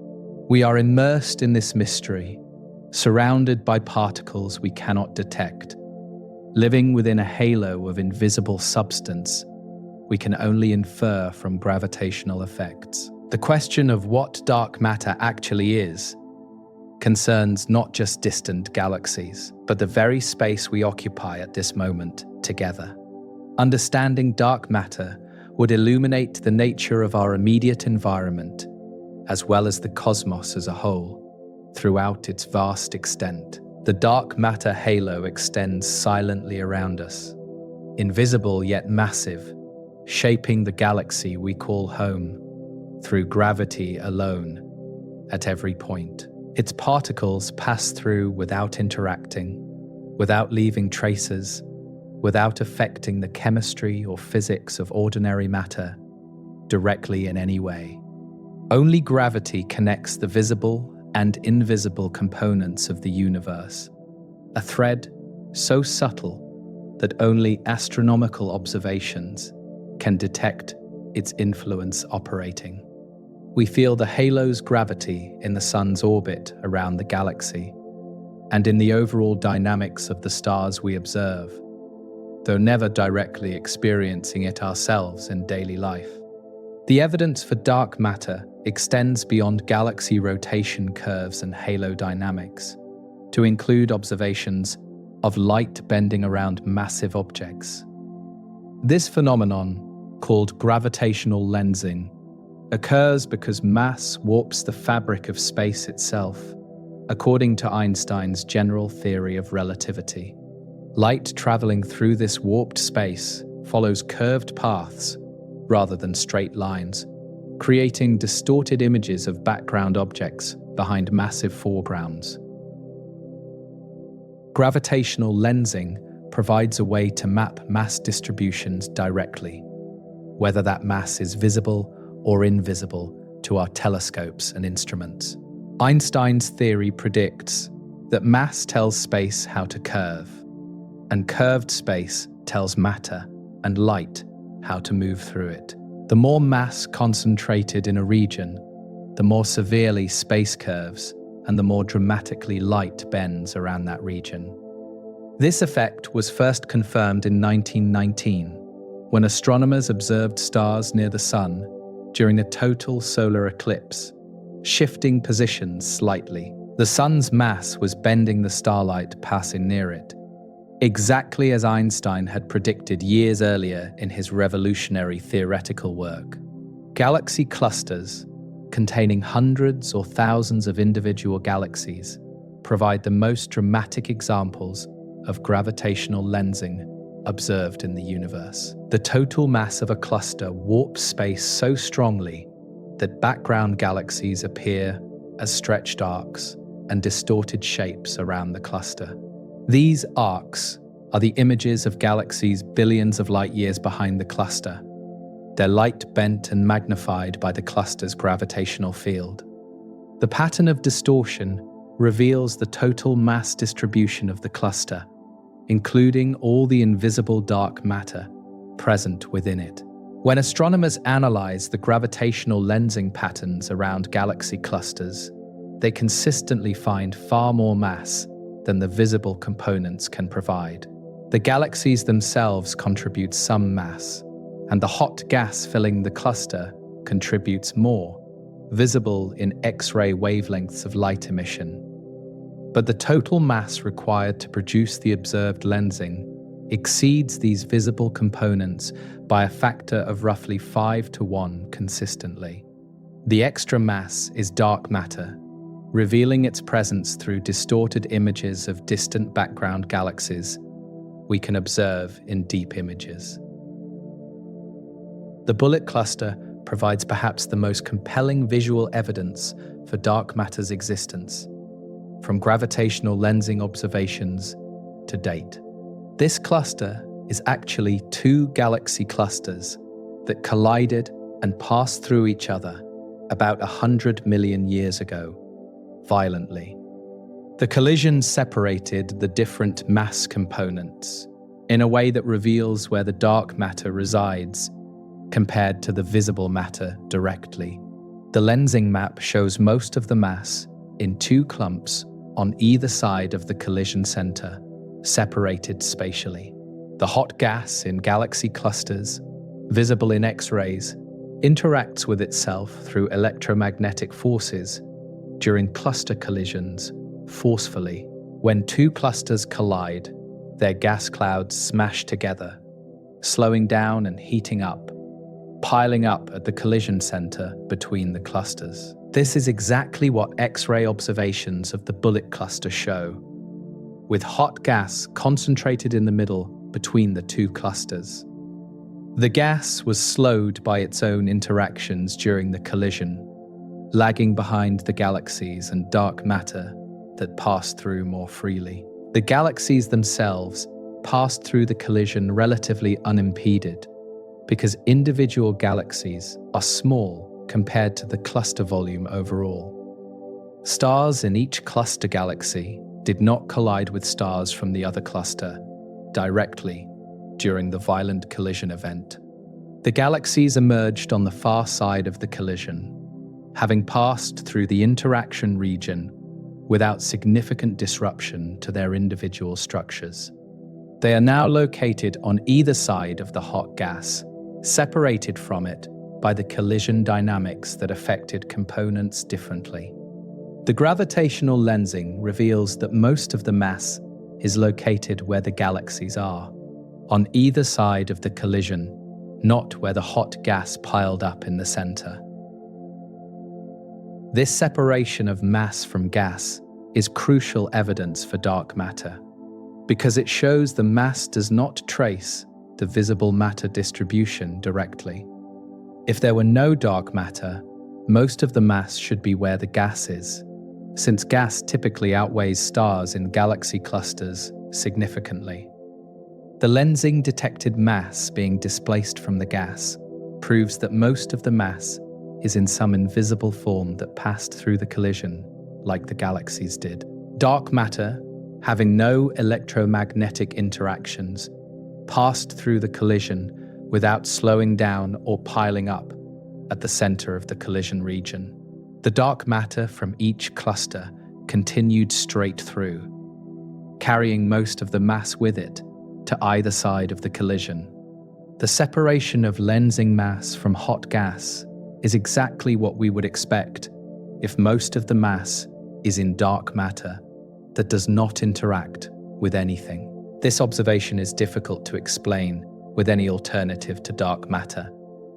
Speaker 1: We are immersed in this mystery, surrounded by particles we cannot detect, living within a halo of invisible substance we can only infer from gravitational effects. The question of what dark matter actually is concerns not just distant galaxies, but the very space we occupy at this moment together. Understanding dark matter would illuminate the nature of our immediate environment, as well as the cosmos as a whole, throughout its vast extent. The dark matter halo extends silently around us, invisible yet massive, shaping the galaxy we call home, through gravity alone, at every point. Its particles pass through without interacting, without leaving traces, without affecting the chemistry or physics of ordinary matter directly in any way. Only gravity connects the visible and invisible components of the universe, a thread so subtle that only astronomical observations can detect its influence operating. We feel the halo's gravity in the sun's orbit around the galaxy and in the overall dynamics of the stars we observe, though never directly experiencing it ourselves in daily life. The evidence for dark matter extends beyond galaxy rotation curves and halo dynamics to include observations of light bending around massive objects. This phenomenon, called gravitational lensing, occurs because mass warps the fabric of space itself, according to Einstein's general theory of relativity. Light traveling through this warped space follows curved paths rather than straight lines, creating distorted images of background objects behind massive foregrounds. Gravitational lensing provides a way to map mass distributions directly, whether that mass is visible or invisible to our telescopes and instruments. Einstein's theory predicts that mass tells space how to curve, and curved space tells matter and light how to move through it. The more mass concentrated in a region, the more severely space curves and the more dramatically light bends around that region. This effect was first confirmed in 1919, when astronomers observed stars near the Sun during a total solar eclipse, shifting positions slightly. The Sun's mass was bending the starlight passing near it, exactly as Einstein had predicted years earlier in his revolutionary theoretical work. Galaxy clusters, containing hundreds or thousands of individual galaxies, provide the most dramatic examples of gravitational lensing observed in the universe. The total mass of a cluster warps space so strongly that background galaxies appear as stretched arcs and distorted shapes around the cluster. These arcs are the images of galaxies billions of light years behind the cluster, their light bent and magnified by the cluster's gravitational field. The pattern of distortion reveals the total mass distribution of the cluster, including all the invisible dark matter present within it. When astronomers analyze the gravitational lensing patterns around galaxy clusters, they consistently find far more mass than the visible components can provide. The galaxies themselves contribute some mass, and the hot gas filling the cluster contributes more, visible in X-ray wavelengths of light emission. But the total mass required to produce the observed lensing exceeds these visible components by a factor of roughly 5-to-1 consistently. The extra mass is dark matter, revealing its presence through distorted images of distant background galaxies we can observe in deep images. The bullet cluster provides perhaps the most compelling visual evidence for dark matter's existence, from gravitational lensing observations to date. This cluster is actually two galaxy clusters that collided and passed through each other about 100 million years ago, violently. The collision separated the different mass components in a way that reveals where the dark matter resides compared to the visible matter directly. The lensing map shows most of the mass in two clumps on either side of the collision center, separated spatially. The hot gas in galaxy clusters, visible in X-rays, interacts with itself through electromagnetic forces during cluster collisions forcefully. When two clusters collide, their gas clouds smash together, slowing down and heating up, piling up at the collision center between the clusters. This is exactly what X-ray observations of the bullet cluster show, with hot gas concentrated in the middle between the two clusters. The gas was slowed by its own interactions during the collision, lagging behind the galaxies and dark matter that passed through more freely. The galaxies themselves passed through the collision relatively unimpeded, because individual galaxies are small compared to the cluster volume overall. Stars in each cluster galaxy did not collide with stars from the other cluster directly during the violent collision event. The galaxies emerged on the far side of the collision, having passed through the interaction region without significant disruption to their individual structures. They are now located on either side of the hot gas, separated from it by the collision dynamics that affected components differently. The gravitational lensing reveals that most of the mass is located where the galaxies are, on either side of the collision, not where the hot gas piled up in the center. This separation of mass from gas is crucial evidence for dark matter, because it shows the mass does not trace the visible matter distribution directly. If there were no dark matter, most of the mass should be where the gas is, since gas typically outweighs stars in galaxy clusters significantly. The lensing detected mass being displaced from the gas proves that most of the mass is in some invisible form that passed through the collision, like the galaxies did. Dark matter, having no electromagnetic interactions, passed through the collision without slowing down or piling up at the center of the collision region. The dark matter from each cluster continued straight through, carrying most of the mass with it to either side of the collision. The separation of lensing mass from hot gas is exactly what we would expect if most of the mass is in dark matter that does not interact with anything. This observation is difficult to explain with any alternative to dark matter,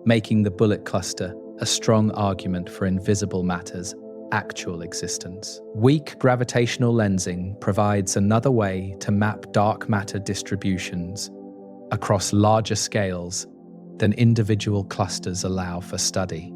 Speaker 1: making the bullet cluster a strong argument for invisible matter's actual existence. Weak gravitational lensing provides another way to map dark matter distributions across larger scales than individual clusters allow for study.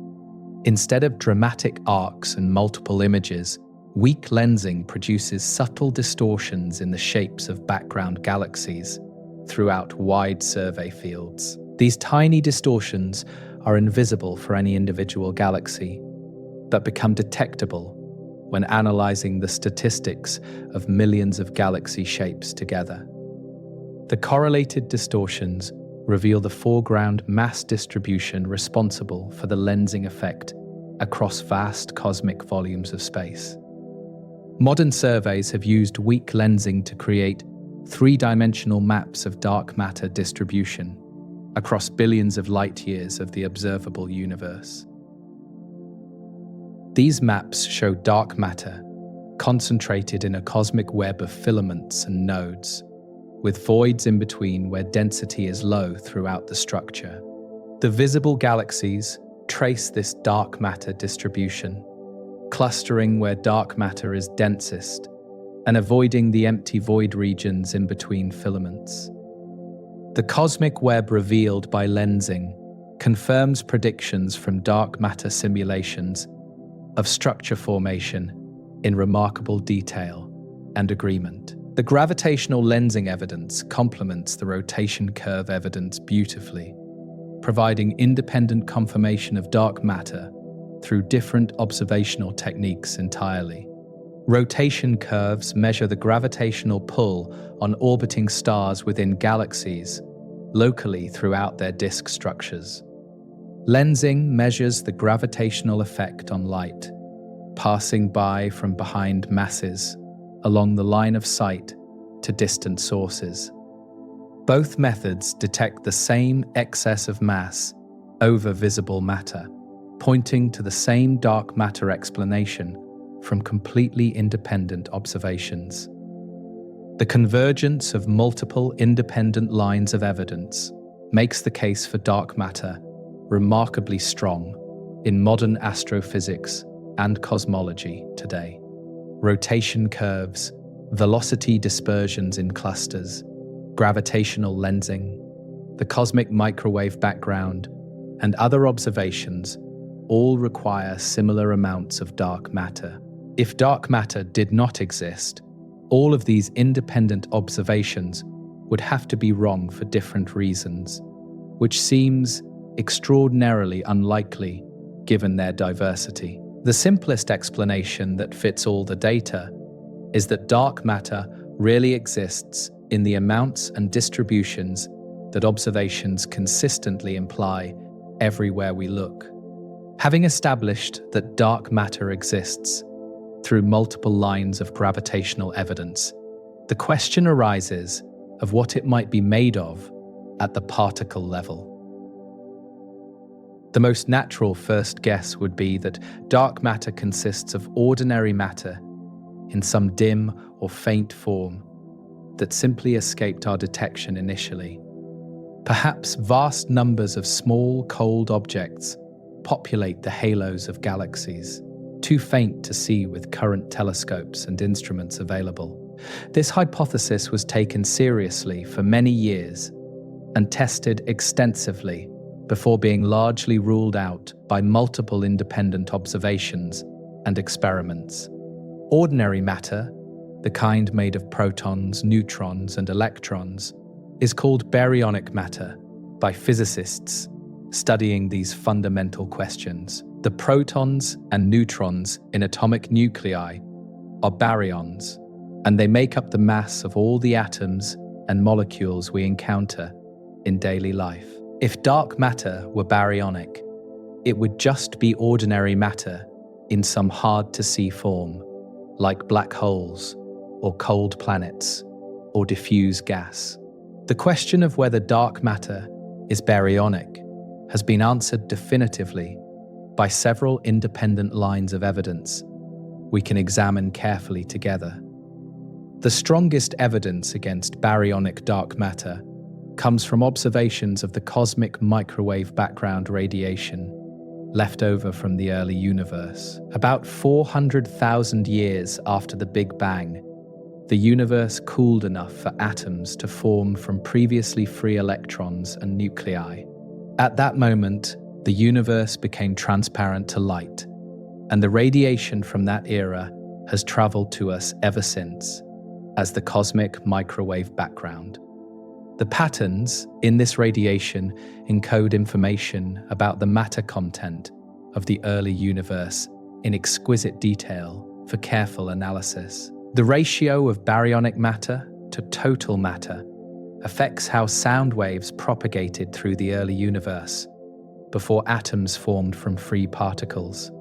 Speaker 1: Instead of dramatic arcs and multiple images, weak lensing produces subtle distortions in the shapes of background galaxies throughout wide survey fields. These tiny distortions are invisible for any individual galaxy, but become detectable when analyzing the statistics of millions of galaxy shapes together. The correlated distortions reveal the foreground mass distribution responsible for the lensing effect across vast cosmic volumes of space. Modern surveys have used weak lensing to create three-dimensional maps of dark matter distribution across billions of light-years of the observable universe. These maps show dark matter concentrated in a cosmic web of filaments and nodes, with voids in between where density is low throughout the structure. The visible galaxies trace this dark matter distribution, clustering where dark matter is densest and avoiding the empty void regions in between filaments. The cosmic web revealed by lensing confirms predictions from dark matter simulations of structure formation in remarkable detail and agreement. The gravitational lensing evidence complements the rotation curve evidence beautifully, providing independent confirmation of dark matter through different observational techniques entirely. Rotation curves measure the gravitational pull on orbiting stars within galaxies locally throughout their disk structures. Lensing measures the gravitational effect on light, passing by from behind masses along the line of sight to distant sources. Both methods detect the same excess of mass over visible matter, pointing to the same dark matter explanation from completely independent observations. The convergence of multiple independent lines of evidence makes the case for dark matter remarkably strong in modern astrophysics and cosmology today. Rotation curves, velocity dispersions in clusters, gravitational lensing, the cosmic microwave background, and other observations all require similar amounts of dark matter. If dark matter did not exist, all of these independent observations would have to be wrong for different reasons, which seems extraordinarily unlikely given their diversity. The simplest explanation that fits all the data is that dark matter really exists in the amounts and distributions that observations consistently imply everywhere we look. Having established that dark matter exists through multiple lines of gravitational evidence, the question arises of what it might be made of at the particle level. The most natural first guess would be that dark matter consists of ordinary matter in some dim or faint form that simply escaped our detection initially. Perhaps vast numbers of small, cold objects populate the halos of galaxies, too faint to see with current telescopes and instruments available. This hypothesis was taken seriously for many years and tested extensively before being largely ruled out by multiple independent observations and experiments. Ordinary matter, the kind made of protons, neutrons, and electrons, is called baryonic matter by physicists studying these fundamental questions. The protons and neutrons in atomic nuclei are baryons, and they make up the mass of all the atoms and molecules we encounter in daily life. If dark matter were baryonic, it would just be ordinary matter in some hard-to-see form, like black holes or cold planets or diffuse gas. The question of whether dark matter is baryonic has been answered definitively by several independent lines of evidence we can examine carefully together. The strongest evidence against baryonic dark matter comes from observations of the cosmic microwave background radiation left over from the early universe. About 400,000 years after the Big Bang, the universe cooled enough for atoms to form from previously free electrons and nuclei. At that moment, the universe became transparent to light, and the radiation from that era has traveled to us ever since as the cosmic microwave background. The patterns in this radiation encode information about the matter content of the early universe in exquisite detail, for careful analysis. The ratio of baryonic matter to total matter affects how sound waves propagated through the early universe before atoms formed from free particles.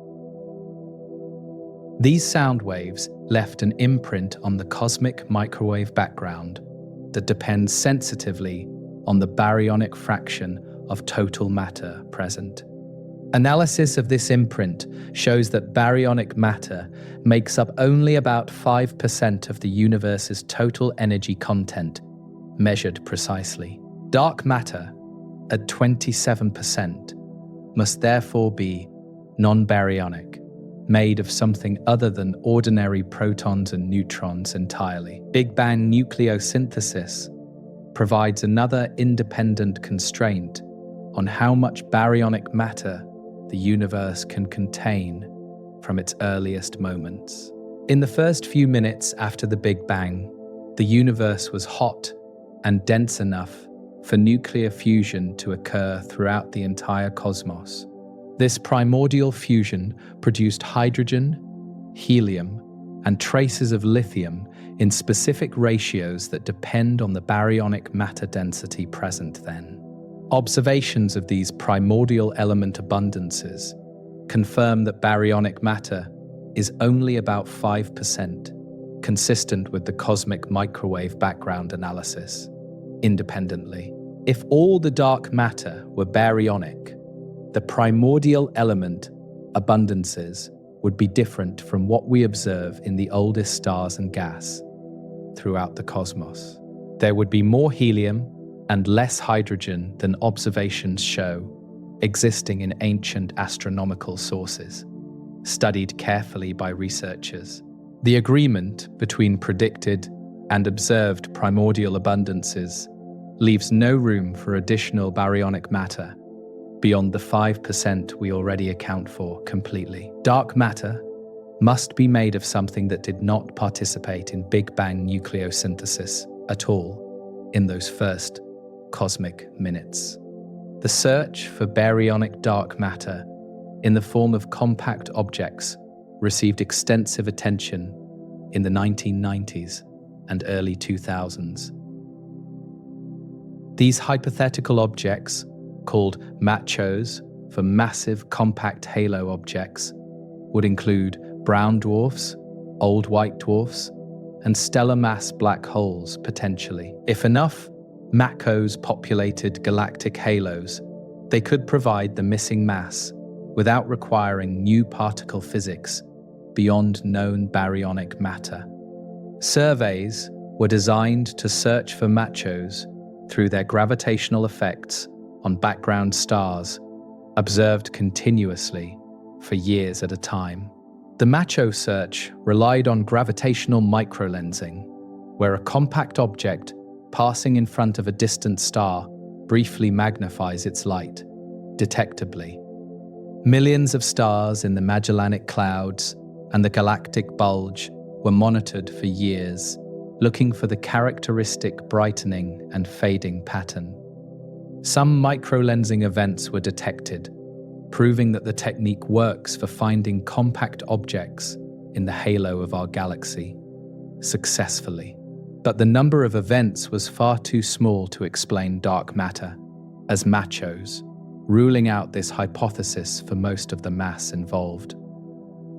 Speaker 1: These sound waves left an imprint on the cosmic microwave background that depends sensitively on the baryonic fraction of total matter present. Analysis of this imprint shows that baryonic matter makes up only about 5% of the universe's total energy content, measured precisely. Dark matter, at 27%, must therefore be non-baryonic, made of something other than ordinary protons and neutrons entirely. Big Bang nucleosynthesis provides another independent constraint on how much baryonic matter the universe can contain from its earliest moments. In the first few minutes after the Big Bang, the universe was hot and dense enough for nuclear fusion to occur throughout the entire cosmos. This primordial fusion produced hydrogen, helium, and traces of lithium in specific ratios that depend on the baryonic matter density present then. Observations of these primordial element abundances confirm that baryonic matter is only about 5%, consistent with the cosmic microwave background analysis. Independently, if all the dark matter were baryonic, the primordial element abundances would be different from what we observe in the oldest stars and gas throughout the cosmos. There would be more helium and less hydrogen than observations show existing in ancient astronomical sources, studied carefully by researchers. The agreement between predicted and observed primordial abundances leaves no room for additional baryonic matter beyond the 5% we already account for completely. Dark matter must be made of something that did not participate in Big Bang nucleosynthesis at all in those first cosmic minutes. The search for baryonic dark matter in the form of compact objects received extensive attention in the 1990s and early 2000s. These hypothetical objects, called MACHOs for massive compact halo objects, would include brown dwarfs, old white dwarfs, and stellar mass black holes potentially. If enough MACHOs populated galactic halos, they could provide the missing mass without requiring new particle physics beyond known baryonic matter. Surveys were designed to search for MACHOs through their gravitational effects on background stars, observed continuously for years at a time. The MACHO search relied on gravitational microlensing, where a compact object passing in front of a distant star briefly magnifies its light, detectably. Millions of stars in the Magellanic Clouds and the galactic bulge were monitored for years, looking for the characteristic brightening and fading pattern. Some microlensing events were detected, proving that the technique works for finding compact objects in the halo of our galaxy successfully. But the number of events was far too small to explain dark matter as MACHOs, ruling out this hypothesis for most of the mass involved.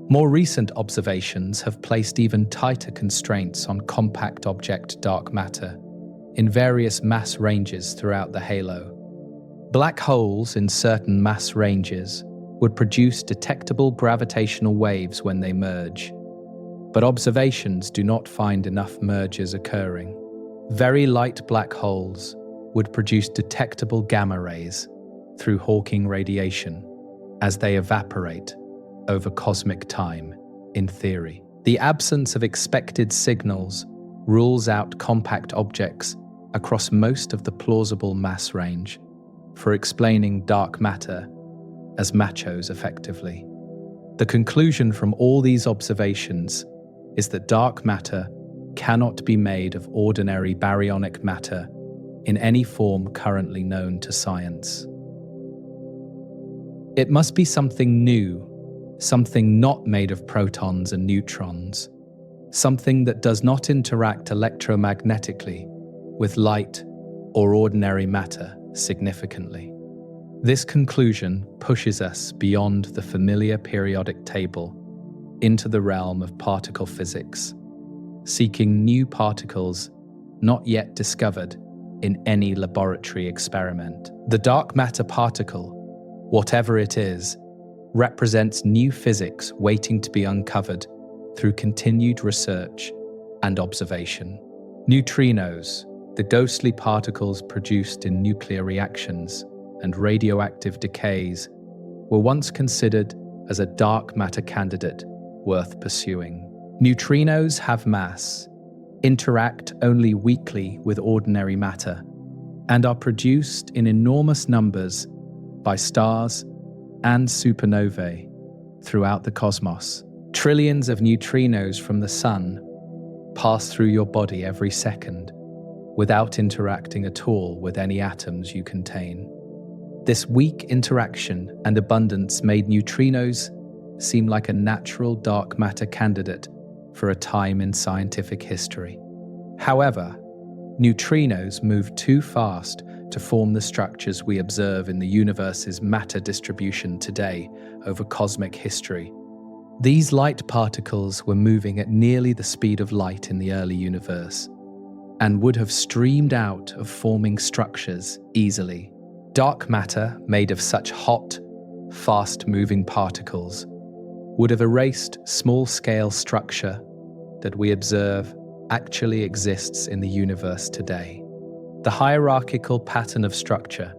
Speaker 1: More recent observations have placed even tighter constraints on compact object dark matter in various mass ranges throughout the halo. Black holes in certain mass ranges would produce detectable gravitational waves when they merge, but observations do not find enough mergers occurring. Very light black holes would produce detectable gamma rays through Hawking radiation as they evaporate over cosmic time, in theory. The absence of expected signals rules out compact objects across most of the plausible mass range for explaining dark matter as MACHOs effectively. The conclusion from all these observations is that dark matter cannot be made of ordinary baryonic matter in any form currently known to science. It must be something new something not made of protons and neutrons, something that does not interact electromagnetically with light or ordinary matter significantly. This conclusion pushes us beyond the familiar periodic table into the realm of particle physics, seeking new particles not yet discovered in any laboratory experiment. The dark matter particle, whatever it is, represents new physics waiting to be uncovered through continued research and observation. Neutrinos, the ghostly particles produced in nuclear reactions and radioactive decays, were once considered as a dark matter candidate worth pursuing. Neutrinos have mass, interact only weakly with ordinary matter, and are produced in enormous numbers by stars and supernovae throughout the cosmos. Trillions of neutrinos from the sun pass through your body every second without interacting at all with any atoms you contain. This weak interaction and abundance made neutrinos seem like a natural dark matter candidate for a time in scientific history. However, neutrinos move too fast to form the structures we observe in the universe's matter distribution today over cosmic history. These light particles were moving at nearly the speed of light in the early universe and would have streamed out of forming structures easily. Dark matter made of such hot, fast-moving particles would have erased small-scale structure that we observe actually exists in the universe today. The hierarchical pattern of structure,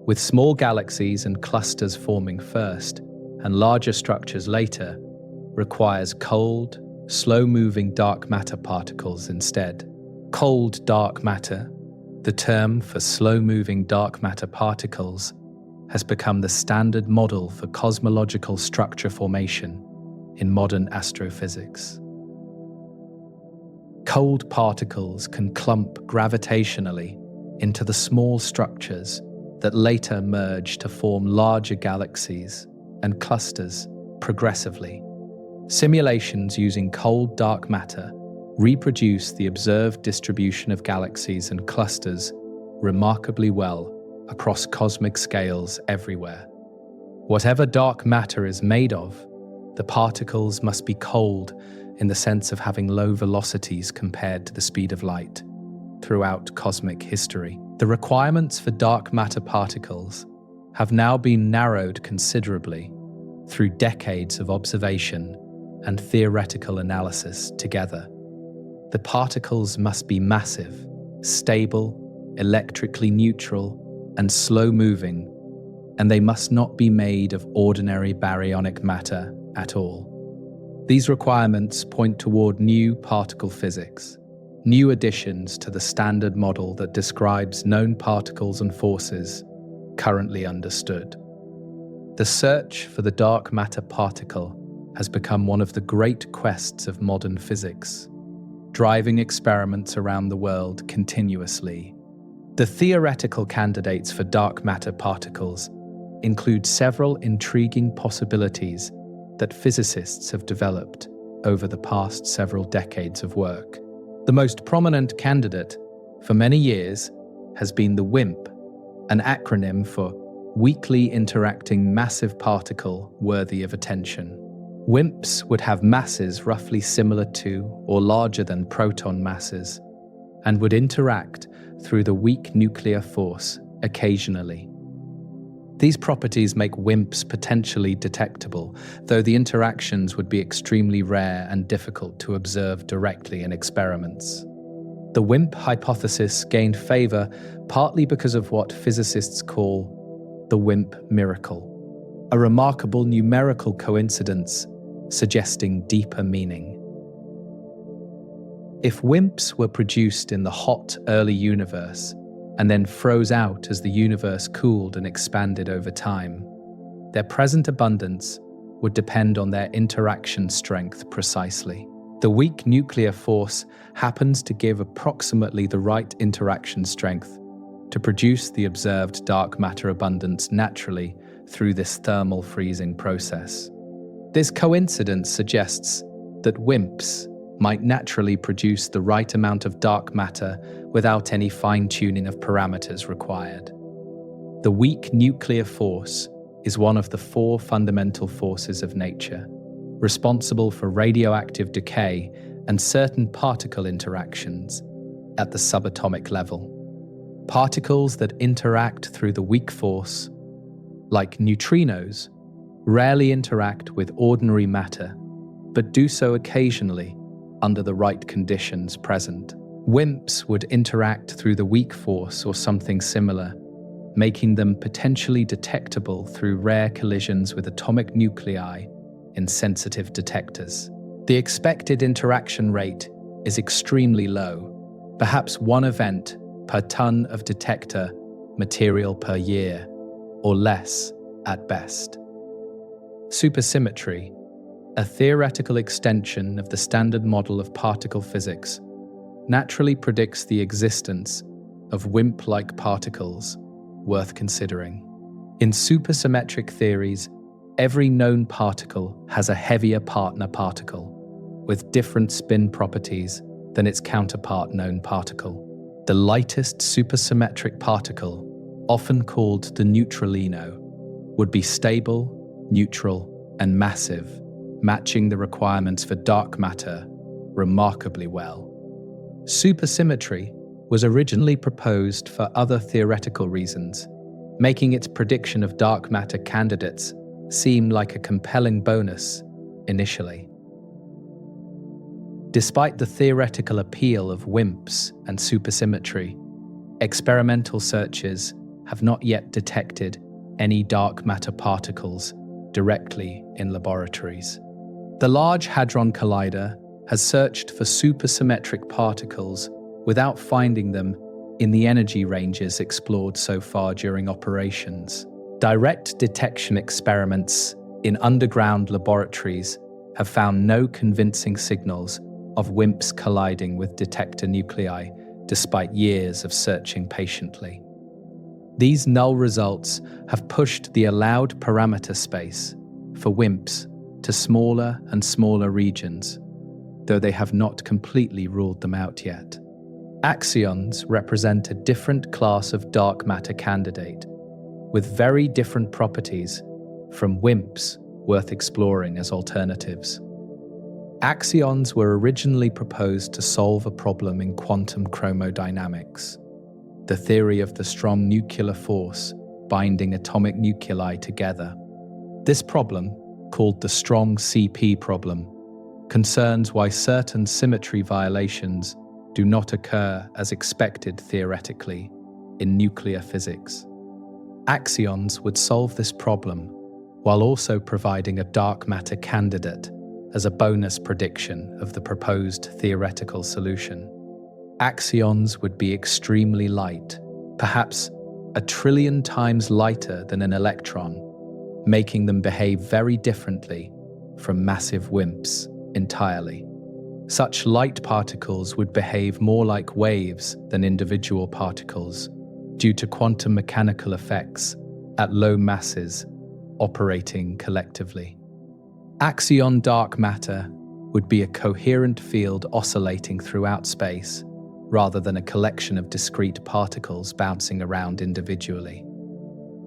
Speaker 1: with small galaxies and clusters forming first and larger structures later, requires cold, slow-moving dark matter particles instead. Cold dark matter, the term for slow-moving dark matter particles, has become the standard model for cosmological structure formation in modern astrophysics. Cold particles can clump gravitationally into the small structures that later merge to form larger galaxies and clusters progressively. Simulations using cold dark matter reproduce the observed distribution of galaxies and clusters remarkably well across cosmic scales everywhere. Whatever dark matter is made of, the particles must be cold in the sense of having low velocities compared to the speed of light throughout cosmic history. The requirements for dark matter particles have now been narrowed considerably through decades of observation and theoretical analysis together. The particles must be massive, stable, electrically neutral, and slow-moving, and they must not be made of ordinary baryonic matter at all. These requirements point toward new particle physics, new additions to the standard model that describes known particles and forces currently understood. The search for the dark matter particle has become one of the great quests of modern physics, driving experiments around the world continuously. The theoretical candidates for dark matter particles include several intriguing possibilities that physicists have developed over the past several decades of work. The most prominent candidate for many years has been the WIMP, an acronym for Weakly Interacting Massive Particle Worthy of Attention. WIMPs would have masses roughly similar to or larger than proton masses and would interact through the weak nuclear force occasionally. These properties make WIMPs potentially detectable, though the interactions would be extremely rare and difficult to observe directly in experiments. The WIMP hypothesis gained favor partly because of what physicists call the WIMP miracle, a remarkable numerical coincidence suggesting deeper meaning. If WIMPs were produced in the hot early universe and then froze out as the universe cooled and expanded over time, their present abundance would depend on their interaction strength precisely. The weak nuclear force happens to give approximately the right interaction strength to produce the observed dark matter abundance naturally through this thermal freezing process. This coincidence suggests that WIMPs might naturally produce the right amount of dark matter without any fine-tuning of parameters required. The weak nuclear force is one of the four fundamental forces of nature, responsible for radioactive decay and certain particle interactions at the subatomic level. Particles that interact through the weak force, like neutrinos, rarely interact with ordinary matter, but do so occasionally under the right conditions present. WIMPs would interact through the weak force or something similar, making them potentially detectable through rare collisions with atomic nuclei in sensitive detectors. The expected interaction rate is extremely low, perhaps one event per ton of detector material per year, or less at best. Supersymmetry, a theoretical extension of the standard model of particle physics, naturally predicts the existence of WIMP-like particles worth considering. In supersymmetric theories, every known particle has a heavier partner particle with different spin properties than its counterpart known particle. The lightest supersymmetric particle, often called the neutralino, would be stable, neutral, and massive, matching the requirements for dark matter remarkably well. Supersymmetry was originally proposed for other theoretical reasons, making its prediction of dark matter candidates seem like a compelling bonus initially. Despite the theoretical appeal of WIMPs and supersymmetry, experimental searches have not yet detected any dark matter particles directly in laboratories. The Large Hadron Collider has searched for supersymmetric particles without finding them in the energy ranges explored so far during operations. Direct detection experiments in underground laboratories have found no convincing signals of WIMPs colliding with detector nuclei despite years of searching patiently. These null results have pushed the allowed parameter space for WIMPs to smaller and smaller regions, though they have not completely ruled them out yet. Axions represent a different class of dark matter candidate, with very different properties from WIMPs worth exploring as alternatives. Axions were originally proposed to solve a problem in quantum chromodynamics, the theory of the strong nuclear force binding atomic nuclei together. This problem, called the strong CP problem, concerns why certain symmetry violations do not occur as expected theoretically in nuclear physics. Axions would solve this problem while also providing a dark matter candidate as a bonus prediction of the proposed theoretical solution. Axions would be extremely light, perhaps 1 trillion times lighter than an electron, making them behave very differently from massive WIMPs entirely. Such light particles would behave more like waves than individual particles due to quantum mechanical effects at low masses operating collectively. Axion dark matter would be a coherent field oscillating throughout space, rather than a collection of discrete particles bouncing around individually.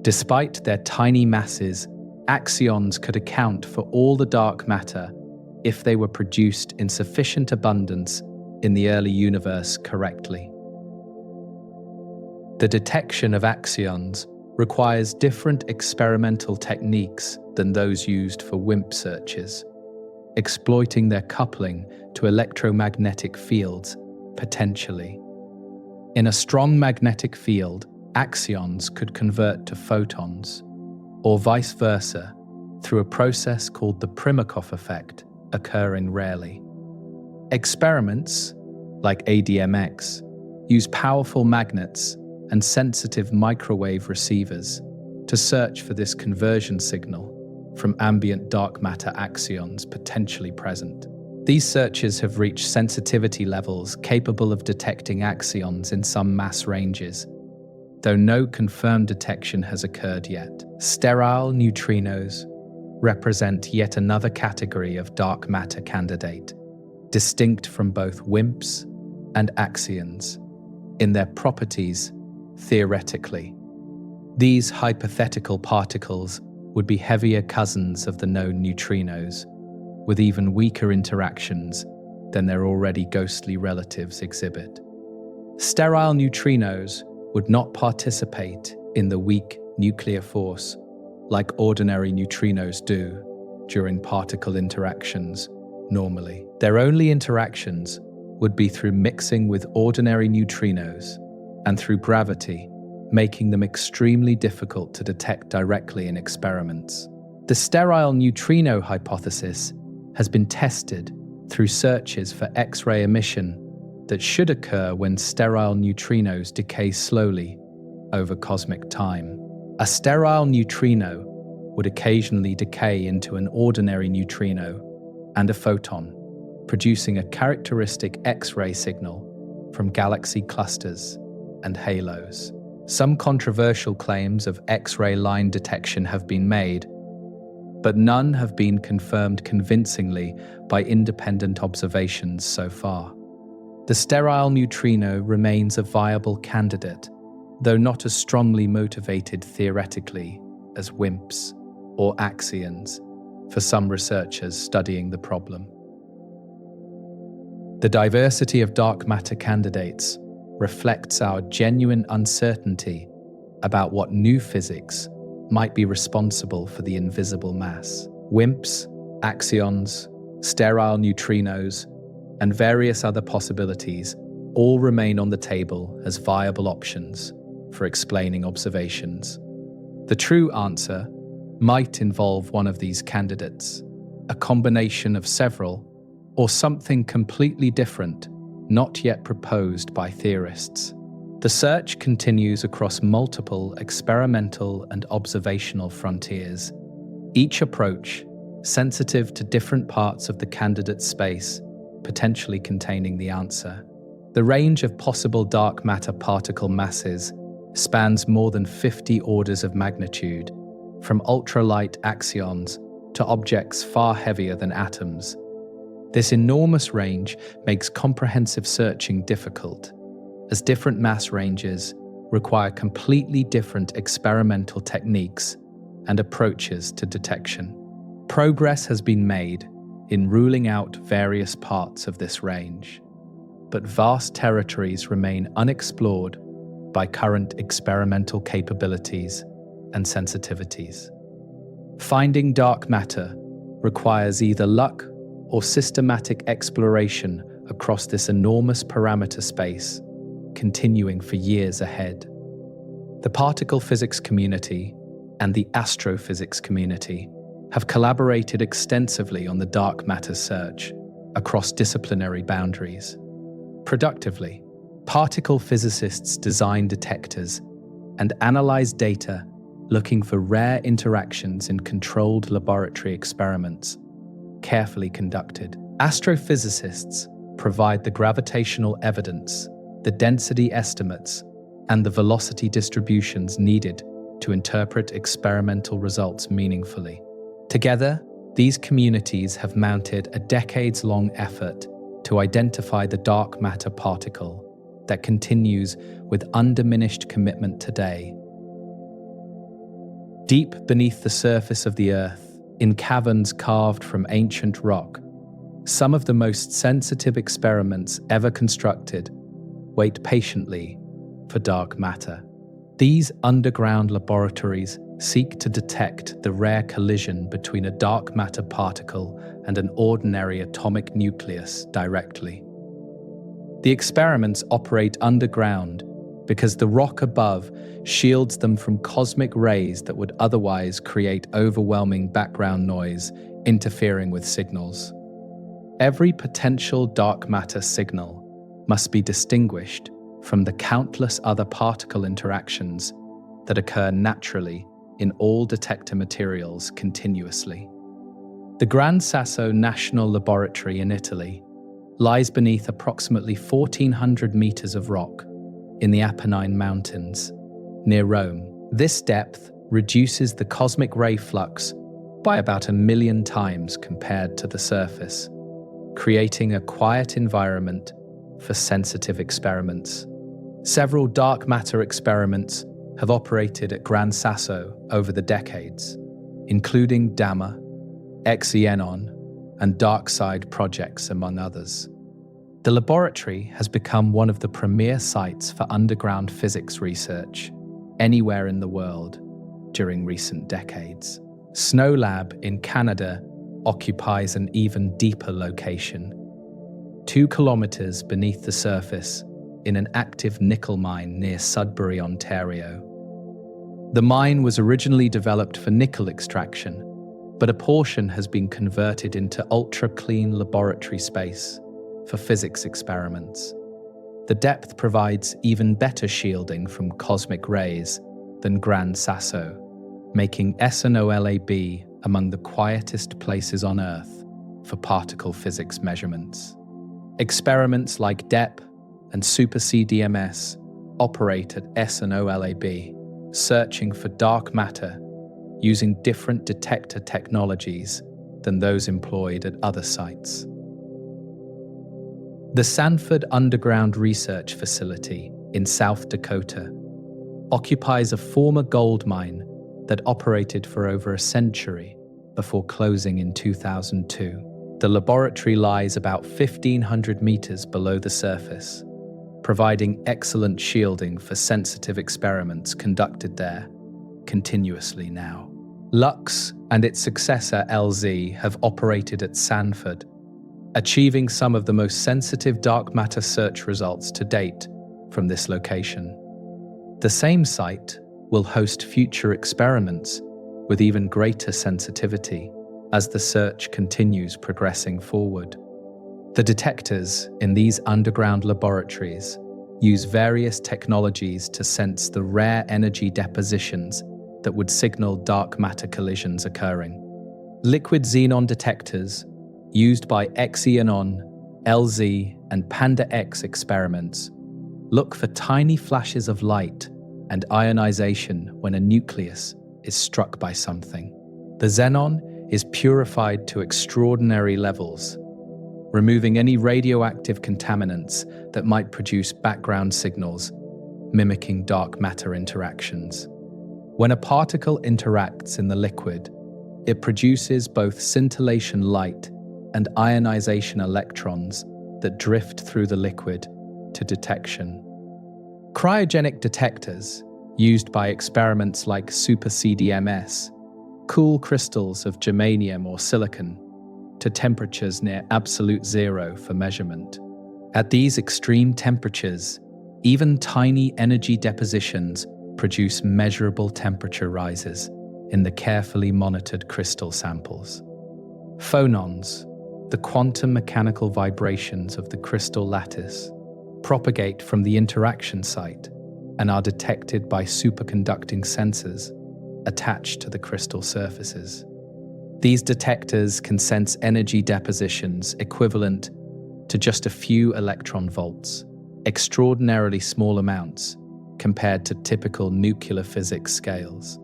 Speaker 1: Despite their tiny masses, axions could account for all the dark matter if they were produced in sufficient abundance in the early universe correctly. The detection of axions requires different experimental techniques than those used for WIMP searches, exploiting their coupling to electromagnetic fields potentially. In a strong magnetic field, axions could convert to photons, or vice versa, through a process called the Primakov effect, occurring rarely. Experiments, like ADMX, use powerful magnets and sensitive microwave receivers to search for this conversion signal from ambient dark matter axions potentially present. These searches have reached sensitivity levels capable of detecting axions in some mass ranges, though no confirmed detection has occurred yet. Sterile neutrinos, represent yet another category of dark matter candidate, distinct from both WIMPs and axions in their properties theoretically. These hypothetical particles would be heavier cousins of the known neutrinos, with even weaker interactions than their already ghostly relatives exhibit. Sterile neutrinos would not participate in the weak nuclear force like ordinary neutrinos do during particle interactions normally. Their only interactions would be through mixing with ordinary neutrinos and through gravity, making them extremely difficult to detect directly in experiments. The sterile neutrino hypothesis has been tested through searches for X-ray emission that should occur when sterile neutrinos decay slowly over cosmic time. A sterile neutrino would occasionally decay into an ordinary neutrino and a photon, producing a characteristic X-ray signal from galaxy clusters and halos. Some controversial claims of X-ray line detection have been made, but none have been confirmed convincingly by independent observations so far. The sterile neutrino remains a viable candidate, though not as strongly motivated theoretically as WIMPs or axions for some researchers studying the problem. The diversity of dark matter candidates reflects our genuine uncertainty about what new physics might be responsible for the invisible mass. WIMPs, axions, sterile neutrinos, and various other possibilities all remain on the table as viable options for explaining observations. The true answer might involve one of these candidates, a combination of several, or something completely different, not yet proposed by theorists. The search continues across multiple experimental and observational frontiers, each approach sensitive to different parts of the candidate space, potentially containing the answer. The range of possible dark matter particle masses spans more than 50 orders of magnitude, from ultralight axions to objects far heavier than atoms. This enormous range makes comprehensive searching difficult, as different mass ranges require completely different experimental techniques and approaches to detection. Progress has been made in ruling out various parts of this range, but vast territories remain unexplored by current experimental capabilities and sensitivities. Finding dark matter requires either luck or systematic exploration across this enormous parameter space, continuing for years ahead. The particle physics community and the astrophysics community have collaborated extensively on the dark matter search across disciplinary boundaries. Productively, particle physicists design detectors and analyze data looking for rare interactions in controlled laboratory experiments, carefully conducted. Astrophysicists provide the gravitational evidence, the density estimates, and the velocity distributions needed to interpret experimental results meaningfully. Together, these communities have mounted a decades-long effort to identify the dark matter particle that continues with undiminished commitment today. Deep beneath the surface of the Earth, in caverns carved from ancient rock, some of the most sensitive experiments ever constructed wait patiently for dark matter. These underground laboratories seek to detect the rare collision between a dark matter particle and an ordinary atomic nucleus directly. The experiments operate underground because the rock above shields them from cosmic rays that would otherwise create overwhelming background noise, interfering with signals. Every potential dark matter signal must be distinguished from the countless other particle interactions that occur naturally in all detector materials continuously. The Gran Sasso National Laboratory in Italy lies beneath approximately 1,400 meters of rock in the Apennine Mountains, near Rome. This depth reduces the cosmic ray flux by about 1 million times compared to the surface, creating a quiet environment for sensitive experiments. Several dark matter experiments have operated at Gran Sasso over the decades, including DAMA, Xenon, and DarkSide projects, among others. The laboratory has become one of the premier sites for underground physics research anywhere in the world during recent decades. Snow Lab in Canada occupies an even deeper location, 2 kilometers beneath the surface in an active nickel mine near Sudbury, Ontario. The mine was originally developed for nickel extraction, but a portion has been converted into ultra-clean laboratory space for physics experiments. The depth provides even better shielding from cosmic rays than Gran Sasso, making SNOLAB among the quietest places on Earth for particle physics measurements. Experiments like DEP and Super CDMS operate at SNOLAB, searching for dark matter using different detector technologies than those employed at other sites. The Sanford Underground Research Facility in South Dakota occupies a former gold mine that operated for over a century before closing in 2002. The laboratory lies about 1,500 meters below the surface, providing excellent shielding for sensitive experiments conducted there continuously now. Lux and its successor LZ have operated at Sanford, achieving some of the most sensitive dark matter search results to date from this location. The same site will host future experiments with even greater sensitivity as the search continues progressing forward. The detectors in these underground laboratories use various technologies to sense the rare energy depositions that would signal dark matter collisions occurring. Liquid xenon detectors used by Xenon, LZ, and Panda X experiments look for tiny flashes of light and ionization when a nucleus is struck by something. The xenon is purified to extraordinary levels, removing any radioactive contaminants that might produce background signals mimicking dark matter interactions. When a particle interacts in the liquid, it produces both scintillation light and ionization electrons that drift through the liquid to detection. Cryogenic detectors, used by experiments like Super CDMS, cool crystals of germanium or silicon to temperatures near absolute zero for measurement. At these extreme temperatures, even tiny energy depositions produce measurable temperature rises in the carefully monitored crystal samples. Phonons, the quantum mechanical vibrations of the crystal lattice, propagate from the interaction site and are detected by superconducting sensors attached to the crystal surfaces. These detectors can sense energy depositions equivalent to just a few electron volts, extraordinarily small amounts compared to typical nuclear physics scales.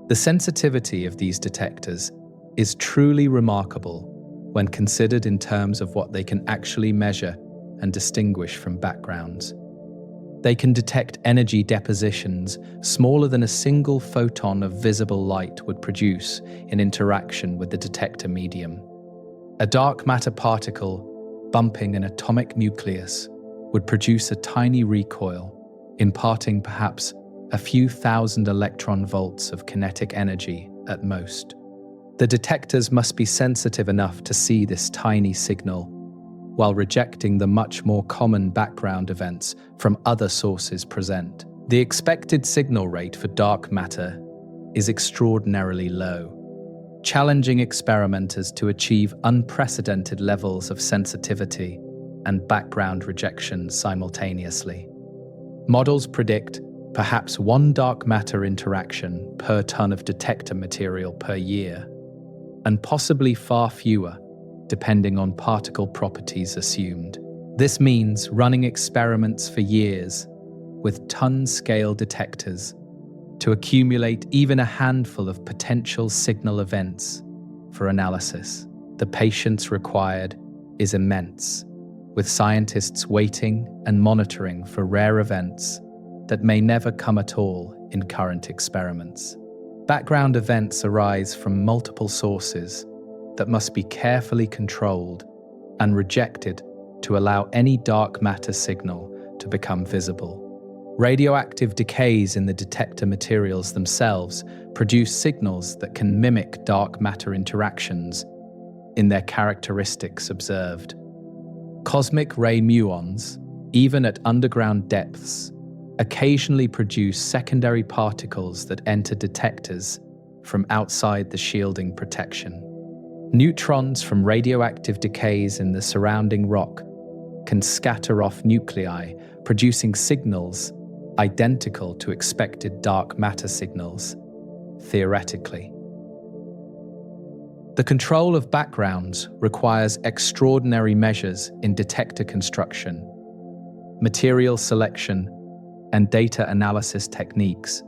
Speaker 1: The sensitivity of these detectors is truly remarkable when considered in terms of what they can actually measure and distinguish from backgrounds. They can detect energy depositions smaller than a single photon of visible light would produce in interaction with the detector medium. A dark matter particle bumping an atomic nucleus would produce a tiny recoil, imparting perhaps a few thousand electron volts of kinetic energy at most. The detectors must be sensitive enough to see this tiny signal, while rejecting the much more common background events from other sources present. The expected signal rate for dark matter is extraordinarily low, challenging experimenters to achieve unprecedented levels of sensitivity and background rejection simultaneously. Models predict perhaps 1 dark matter interaction per ton of detector material per year, and possibly far fewer, depending on particle properties assumed. This means running experiments for years with ton-scale detectors to accumulate even a handful of potential signal events for analysis. The patience required is immense, with scientists waiting and monitoring for rare events that may never come at all in current experiments. Background events arise from multiple sources that must be carefully controlled and rejected to allow any dark matter signal to become visible. Radioactive decays in the detector materials themselves produce signals that can mimic dark matter interactions in their characteristics observed. Cosmic ray muons, even at underground depths, occasionally produce secondary particles that enter detectors from outside the shielding protection. Neutrons from radioactive decays in the surrounding rock can scatter off nuclei, producing signals identical to expected dark matter signals, theoretically. The control of backgrounds requires extraordinary measures in detector construction, material selection, and data analysis techniques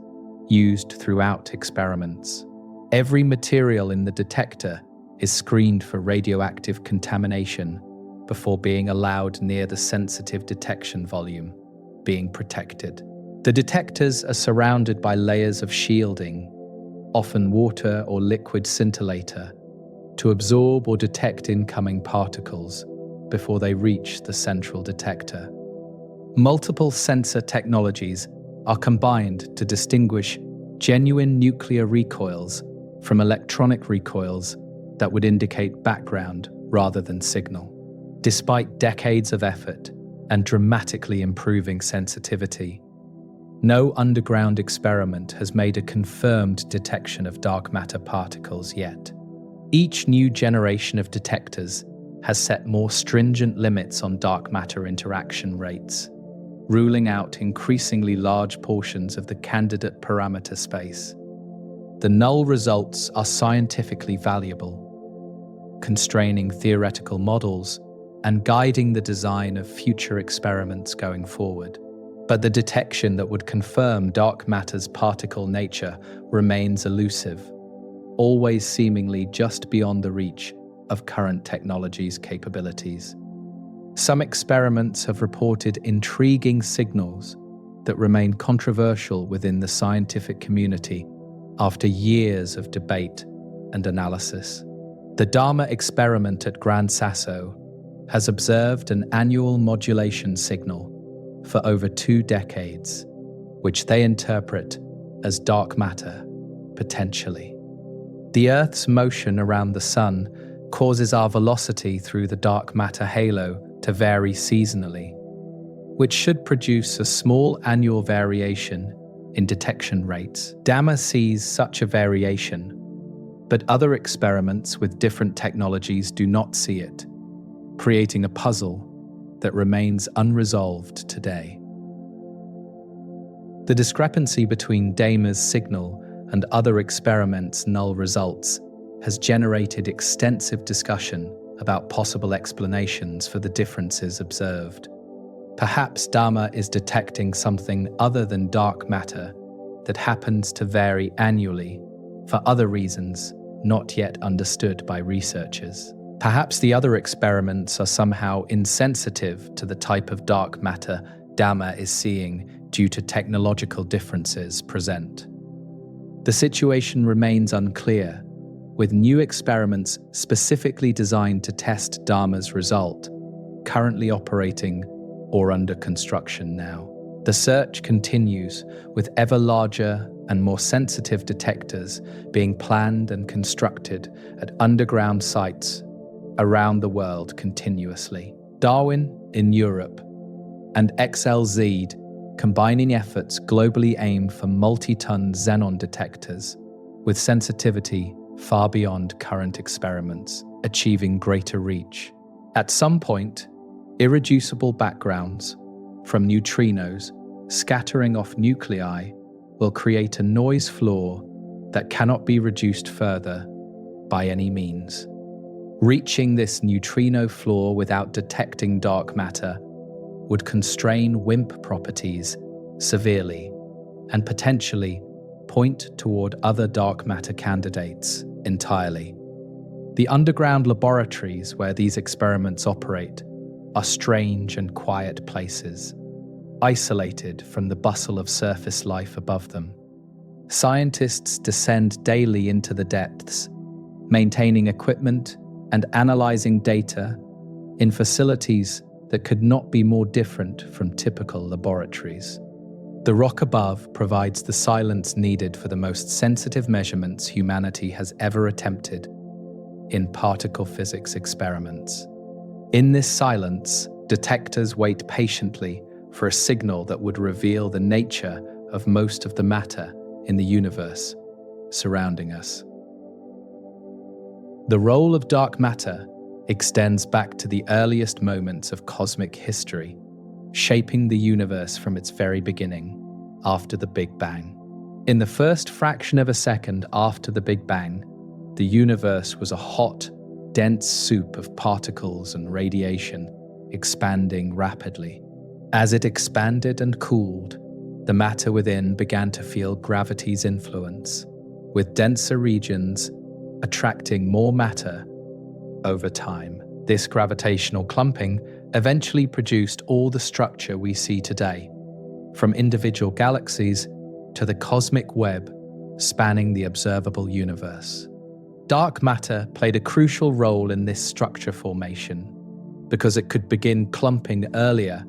Speaker 1: used throughout experiments. Every material in the detector is screened for radioactive contamination before being allowed near the sensitive detection volume, being protected. The detectors are surrounded by layers of shielding, often water or liquid scintillator, to absorb or detect incoming particles before they reach the central detector. Multiple sensor technologies are combined to distinguish genuine nuclear recoils from electronic recoils that would indicate background rather than signal. Despite decades of effort and dramatically improving sensitivity, no underground experiment has made a confirmed detection of dark matter particles yet. Each new generation of detectors has set more stringent limits on dark matter interaction rates, ruling out increasingly large portions of the candidate parameter space. The null results are scientifically valuable, constraining theoretical models and guiding the design of future experiments going forward. But the detection that would confirm dark matter's particle nature remains elusive, always seemingly just beyond the reach of current technology's capabilities. Some experiments have reported intriguing signals that remain controversial within the scientific community after years of debate and analysis. The Dharma experiment at Gran Sasso has observed an annual modulation signal for over 2 decades, which they interpret as dark matter, potentially. The Earth's motion around the Sun causes our velocity through the dark matter halo to vary seasonally, which should produce a small annual variation in detection rates. Dharma sees such a variation, but other experiments with different technologies do not see it, creating a puzzle that remains unresolved today. The discrepancy between Dharma's signal and other experiments' null results has generated extensive discussion about possible explanations for the differences observed. Perhaps Dharma is detecting something other than dark matter that happens to vary annually for other reasons not yet understood by researchers. Perhaps the other experiments are somehow insensitive to the type of dark matter Dharma is seeing due to technological differences present. The situation remains unclear, with new experiments specifically designed to test Dharma's result currently operating or under construction now. The search continues, with ever larger and more sensitive detectors being planned and constructed at underground sites around the world continuously. Darwin in Europe and XLZ combining efforts globally aim for multi-ton xenon detectors with sensitivity far beyond current experiments, achieving greater reach. At some point, irreducible backgrounds from neutrinos scattering off nuclei will create a noise floor that cannot be reduced further by any means. Reaching this neutrino floor without detecting dark matter would constrain WIMP properties severely and potentially point toward other dark matter candidates entirely. The underground laboratories where these experiments operate are strange and quiet places, isolated from the bustle of surface life above them. Scientists descend daily into the depths, maintaining equipment and analyzing data in facilities that could not be more different from typical laboratories. The rock above provides the silence needed for the most sensitive measurements humanity has ever attempted in particle physics experiments. In this silence, detectors wait patiently for a signal that would reveal the nature of most of the matter in the universe surrounding us. The role of dark matter extends back to the earliest moments of cosmic history, shaping the universe from its very beginning, after the Big Bang. In the first fraction of a second after the Big Bang, the universe was a hot, dense soup of particles and radiation, expanding rapidly. As it expanded and cooled, the matter within began to feel gravity's influence, with denser regions attracting more matter over time. This gravitational clumping eventually produced all the structure we see today, from individual galaxies to the cosmic web spanning the observable universe. Dark matter played a crucial role in this structure formation because it could begin clumping earlier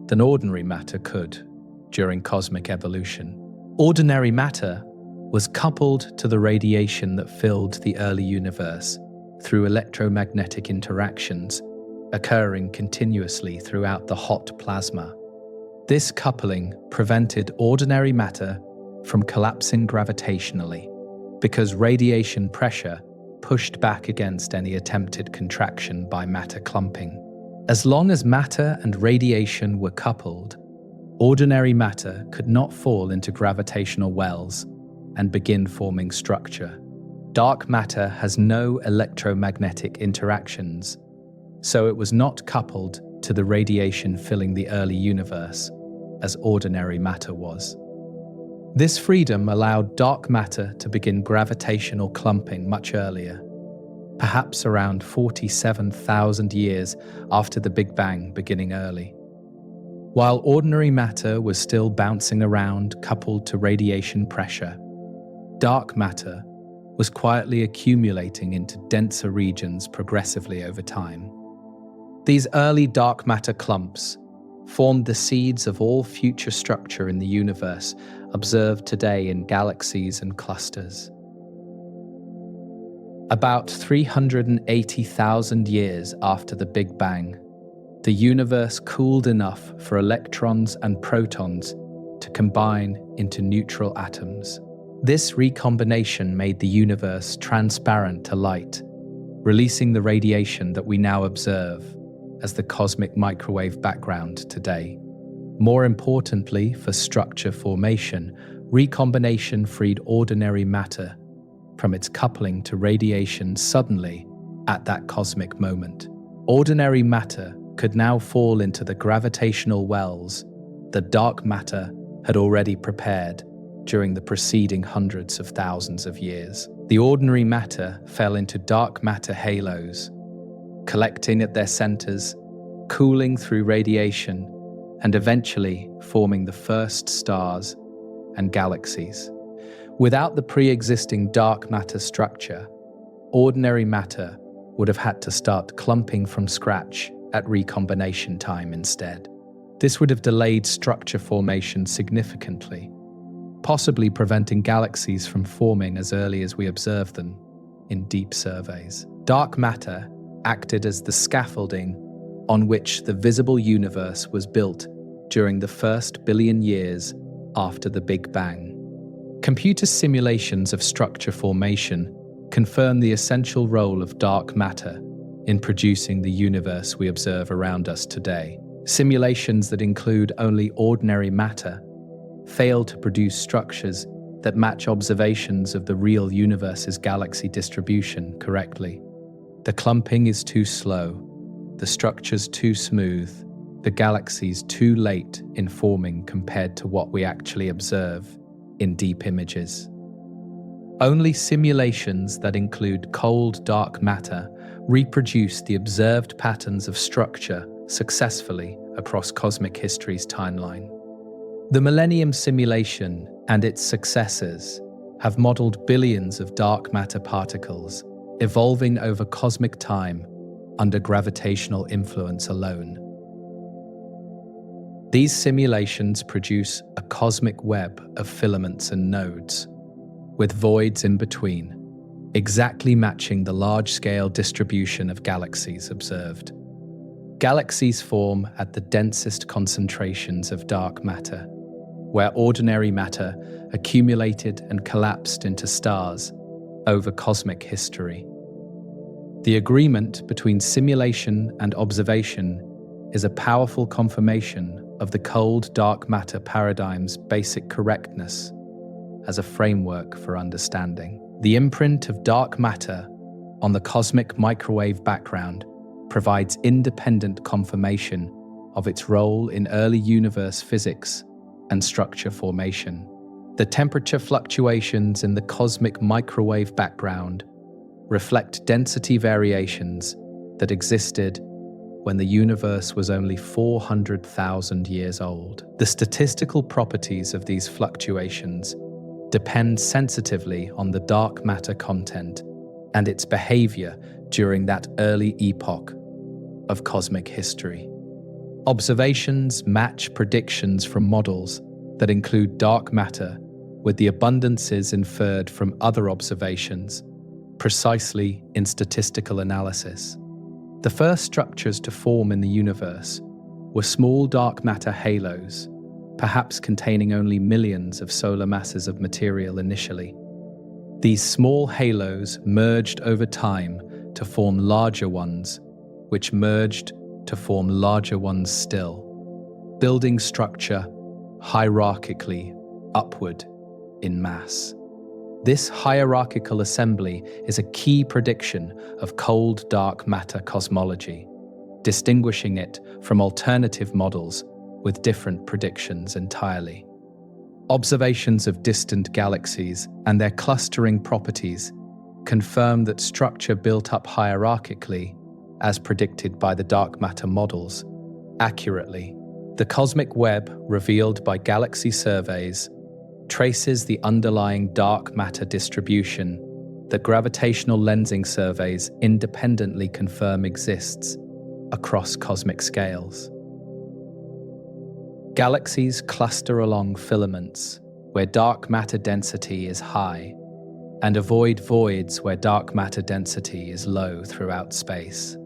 Speaker 1: than ordinary matter could during cosmic evolution. Ordinary matter was coupled to the radiation that filled the early universe through electromagnetic interactions occurring continuously throughout the hot plasma. This coupling prevented ordinary matter from collapsing gravitationally because radiation pressure pushed back against any attempted contraction by matter clumping. As long as matter and radiation were coupled, ordinary matter could not fall into gravitational wells and begin forming structure. Dark matter has no electromagnetic interactions, so it was not coupled to the radiation filling the early universe, as ordinary matter was. This freedom allowed dark matter to begin gravitational clumping much earlier, perhaps around 47,000 years after the Big Bang, beginning early. While ordinary matter was still bouncing around coupled to radiation pressure, dark matter was quietly accumulating into denser regions progressively over time. These early dark matter clumps formed the seeds of all future structure in the universe observed today in galaxies and clusters. About 380,000 years after the Big Bang, the universe cooled enough for electrons and protons to combine into neutral atoms. This recombination made the universe transparent to light, releasing the radiation that we now observe as the cosmic microwave background today. More importantly, for structure formation, recombination freed ordinary matter from its coupling to radiation suddenly at that cosmic moment. Ordinary matter could now fall into the gravitational wells that dark matter had already prepared during the preceding hundreds of thousands of years. The ordinary matter fell into dark matter halos, collecting at their centers, cooling through radiation, and eventually forming the first stars and galaxies. Without the pre-existing dark matter structure, ordinary matter would have had to start clumping from scratch at recombination time instead. This would have delayed structure formation significantly, possibly preventing galaxies from forming as early as we observe them in deep surveys. Dark matter acted as the scaffolding on which the visible universe was built during the first billion years after the Big Bang. Computer simulations of structure formation confirm the essential role of dark matter in producing the universe we observe around us today. Simulations that include only ordinary matter fail to produce structures that match observations of the real universe's galaxy distribution correctly. The clumping is too slow, the structures too smooth, the galaxies too late in forming compared to what we actually observe in deep images. Only simulations that include cold dark matter reproduce the observed patterns of structure successfully across cosmic history's timeline. The Millennium simulation and its successors have modeled billions of dark matter particles evolving over cosmic time under gravitational influence alone. These simulations produce a cosmic web of filaments and nodes, with voids in between, exactly matching the large-scale distribution of galaxies observed. Galaxies form at the densest concentrations of dark matter, where ordinary matter accumulated and collapsed into stars over cosmic history. The agreement between simulation and observation is a powerful confirmation of the cold dark matter paradigm's basic correctness as a framework for understanding. The imprint of dark matter on the cosmic microwave background provides independent confirmation of its role in early universe physics and structure formation. The temperature fluctuations in the cosmic microwave background reflect density variations that existed when the universe was only 400,000 years old. The statistical properties of these fluctuations depend sensitively on the dark matter content and its behavior during that early epoch of cosmic history. Observations match predictions from models that include dark matter with the abundances inferred from other observations, precisely in statistical analysis. The first structures to form in the universe were small dark matter halos, perhaps containing only millions of solar masses of material initially. These small halos merged over time to form larger ones, which merged to form larger ones still, building structure hierarchically upward in mass. This hierarchical assembly is a key prediction of cold dark matter cosmology, distinguishing it from alternative models with different predictions entirely. Observations of distant galaxies and their clustering properties confirm that structure built up hierarchically, as predicted by the dark matter models, accurately. The cosmic web revealed by galaxy surveys traces the underlying dark matter distribution that gravitational lensing surveys independently confirm exists across cosmic scales. Galaxies cluster along filaments where dark matter density is high and avoid voids where dark matter density is low throughout space.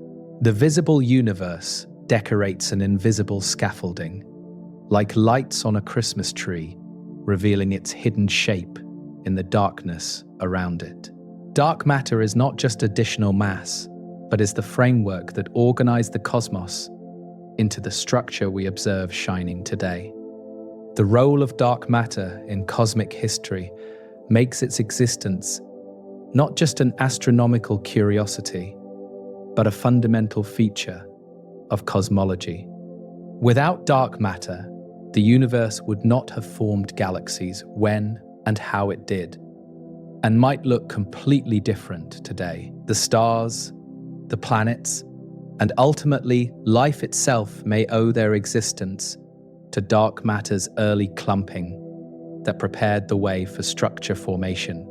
Speaker 1: The visible universe decorates an invisible scaffolding, like lights on a Christmas tree, revealing its hidden shape in the darkness around it. Dark matter is not just additional mass, but is the framework that organized the cosmos into the structure we observe shining today. The role of dark matter in cosmic history makes its existence not just an astronomical curiosity, but a fundamental feature of cosmology. Without dark matter, the universe would not have formed galaxies when and how it did, and might look completely different today. The stars, the planets, and ultimately life itself may owe their existence to dark matter's early clumping that prepared the way for structure formation.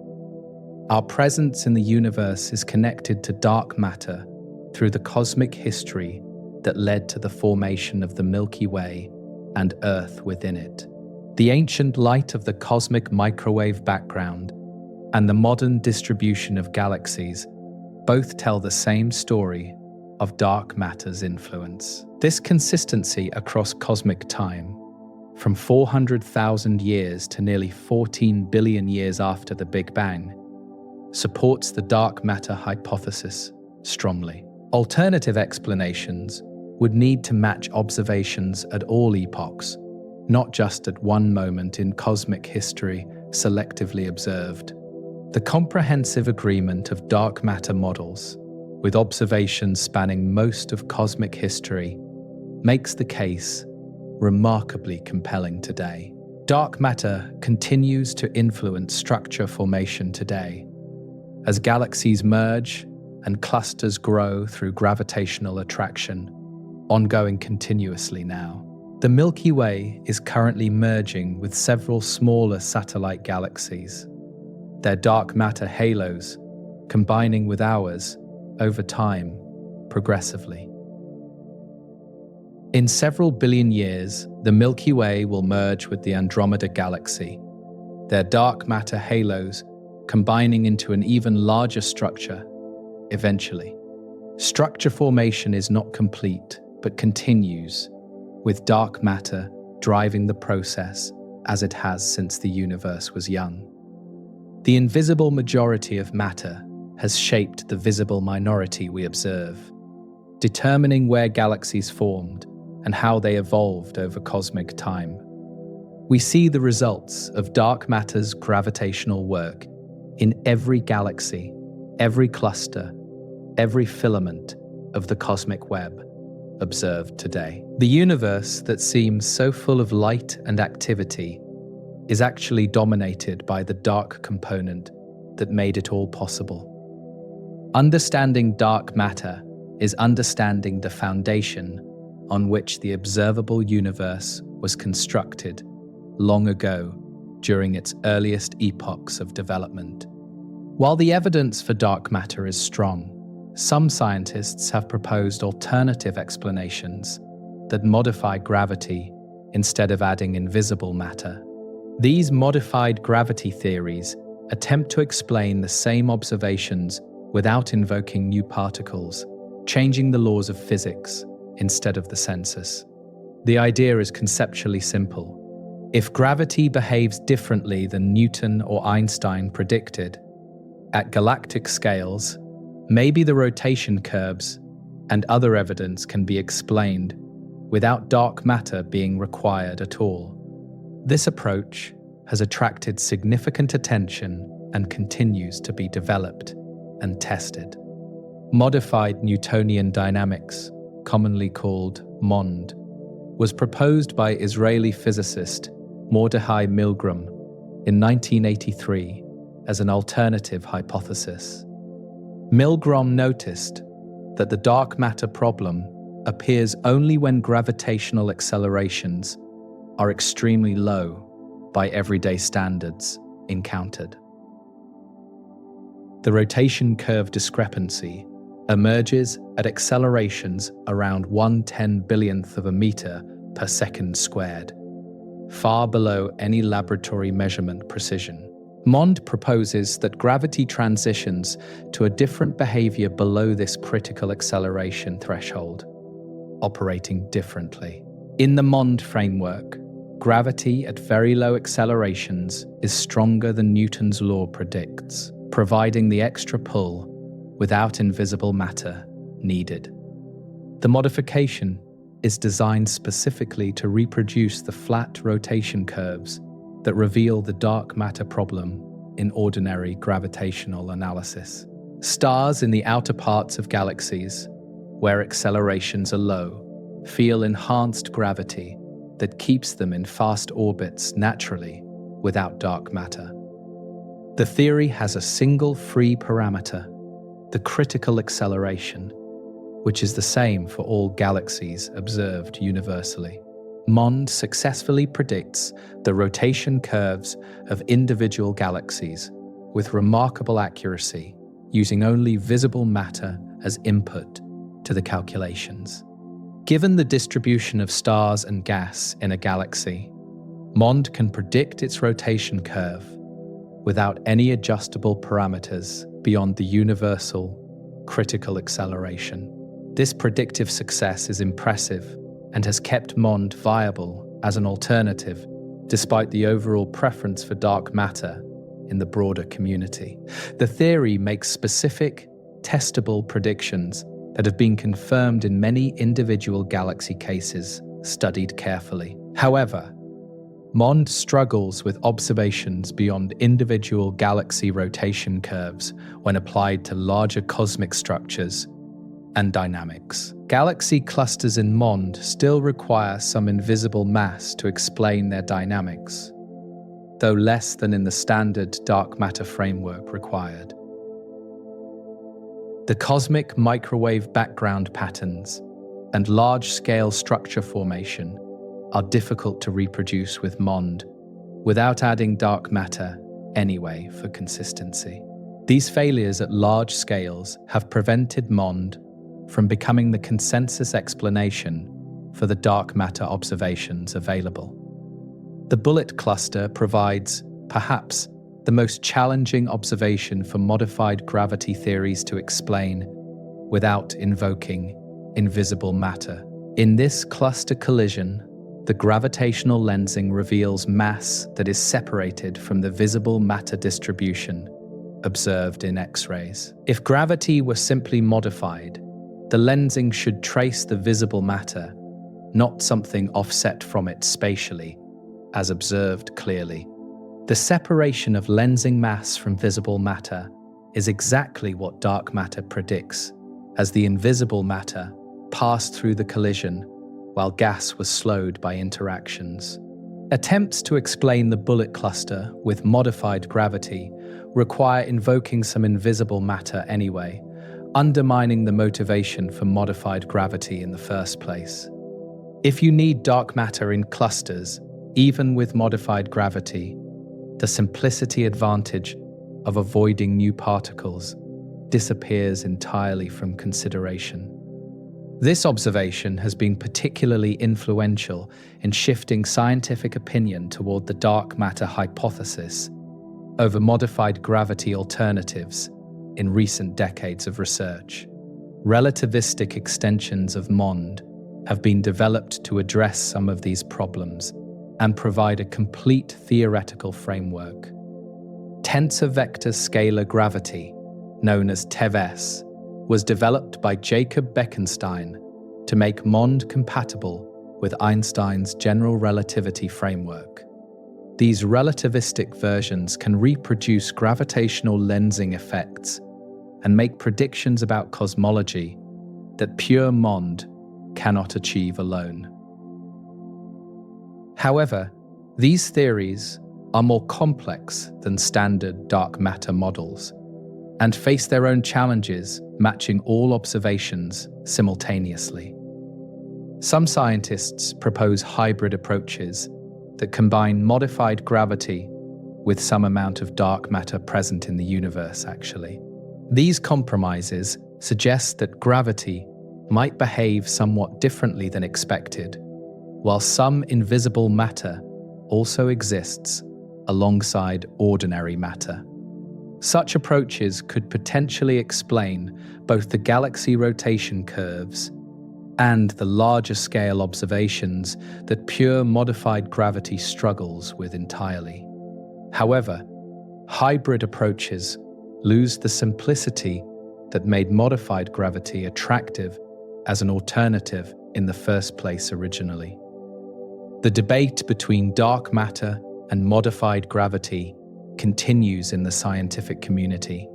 Speaker 1: Our presence in the universe is connected to dark matter through the cosmic history that led to the formation of the Milky Way and Earth within it. The ancient light of the cosmic microwave background and the modern distribution of galaxies both tell the same story of dark matter's influence. This consistency across cosmic time, from 400,000 years to nearly 14 billion years after the Big Bang, supports the dark matter hypothesis strongly. Alternative explanations would need to match observations at all epochs, not just at one moment in cosmic history selectively observed. The comprehensive agreement of dark matter models, with observations spanning most of cosmic history, makes the case remarkably compelling today. Dark matter continues to influence structure formation today, as galaxies merge and clusters grow through gravitational attraction, ongoing continuously now. The Milky Way is currently merging with several smaller satellite galaxies, their dark matter halos combining with ours over time, progressively. In several billion years, the Milky Way will merge with the Andromeda Galaxy, their dark matter halos combining into an even larger structure, eventually. Structure formation is not complete, but continues, with dark matter driving the process as it has since the universe was young. The invisible majority of matter has shaped the visible minority we observe, determining where galaxies formed and how they evolved over cosmic time. We see the results of dark matter's gravitational work in every galaxy, every cluster, every filament of the cosmic web observed today. The universe that seems so full of light and activity is actually dominated by the dark component that made it all possible. Understanding dark matter is understanding the foundation on which the observable universe was constructed long ago during its earliest epochs of development. While the evidence for dark matter is strong, some scientists have proposed alternative explanations that modify gravity instead of adding invisible matter. These modified gravity theories attempt to explain the same observations without invoking new particles, changing the laws of physics instead of the census. The idea is conceptually simple. If gravity behaves differently than Newton or Einstein predicted, at galactic scales, maybe the rotation curves and other evidence can be explained without dark matter being required at all. This approach has attracted significant attention and continues to be developed and tested. Modified Newtonian dynamics, commonly called MOND, was proposed by Israeli physicist Mordechai Milgram in 1983 as an alternative hypothesis. Milgram noticed that the dark matter problem appears only when gravitational accelerations are extremely low by everyday standards encountered. The rotation curve discrepancy emerges at accelerations around 1/10 billionth of a meter per second squared, far below any laboratory measurement precision. MOND proposes that gravity transitions to a different behavior below this critical acceleration threshold, operating differently. In the MOND framework, gravity at very low accelerations is stronger than Newton's law predicts, providing the extra pull without invisible matter needed. The modification is designed specifically to reproduce the flat rotation curves that reveal the dark matter problem in ordinary gravitational analysis. Stars in the outer parts of galaxies, where accelerations are low, feel enhanced gravity that keeps them in fast orbits naturally without dark matter. The theory has a single free parameter, the critical acceleration, which is the same for all galaxies observed universally. MOND successfully predicts the rotation curves of individual galaxies with remarkable accuracy, using only visible matter as input to the calculations. Given the distribution of stars and gas in a galaxy, MOND can predict its rotation curve without any adjustable parameters beyond the universal critical acceleration. This predictive success is impressive and has kept MOND viable as an alternative despite the overall preference for dark matter in the broader community. The theory makes specific, testable predictions that have been confirmed in many individual galaxy cases studied carefully. However, MOND struggles with observations beyond individual galaxy rotation curves when applied to larger cosmic structures and dynamics. Galaxy clusters in MOND still require some invisible mass to explain their dynamics. though less than in the standard dark matter framework required. The cosmic microwave background patterns and large-scale structure formation are difficult to reproduce with MOND without adding dark matter anyway for consistency. These failures at large scales have prevented MOND from becoming the consensus explanation for the dark matter observations available. The bullet cluster provides, perhaps, the most challenging observation for modified gravity theories to explain without invoking invisible matter. In this cluster collision, the gravitational lensing reveals mass that is separated from the visible matter distribution observed in X-rays. If gravity were simply modified, the lensing should trace the visible matter, not something offset from it spatially, as observed clearly. The separation of lensing mass from visible matter is exactly what dark matter predicts, as the invisible matter passed through the collision while gas was slowed by interactions. Attempts to explain the bullet cluster with modified gravity require invoking some invisible matter anyway, undermining the motivation for modified gravity in the first place. If you need dark matter in clusters, even with modified gravity, the simplicity advantage of avoiding new particles disappears entirely from consideration. This observation has been particularly influential in shifting scientific opinion toward the dark matter hypothesis over modified gravity alternatives in recent decades of research. Relativistic extensions of MOND have been developed to address some of these problems and provide a complete theoretical framework. Tensor vector scalar gravity, known as TeVS, was developed by Jacob Bekenstein to make MOND compatible with Einstein's general relativity framework. These relativistic versions can reproduce gravitational lensing effects and make predictions about cosmology that pure MOND cannot achieve alone. However, these theories are more complex than standard dark matter models and face their own challenges matching all observations simultaneously. Some scientists propose hybrid approaches that combine modified gravity with some amount of dark matter present in the universe, actually. These compromises suggest that gravity might behave somewhat differently than expected, while some invisible matter also exists alongside ordinary matter. Such approaches could potentially explain both the galaxy rotation curves and the larger scale observations that pure modified gravity struggles with entirely. However, hybrid approaches lose the simplicity that made modified gravity attractive as an alternative in the first place originally. The debate between dark matter and modified gravity continues in the scientific community,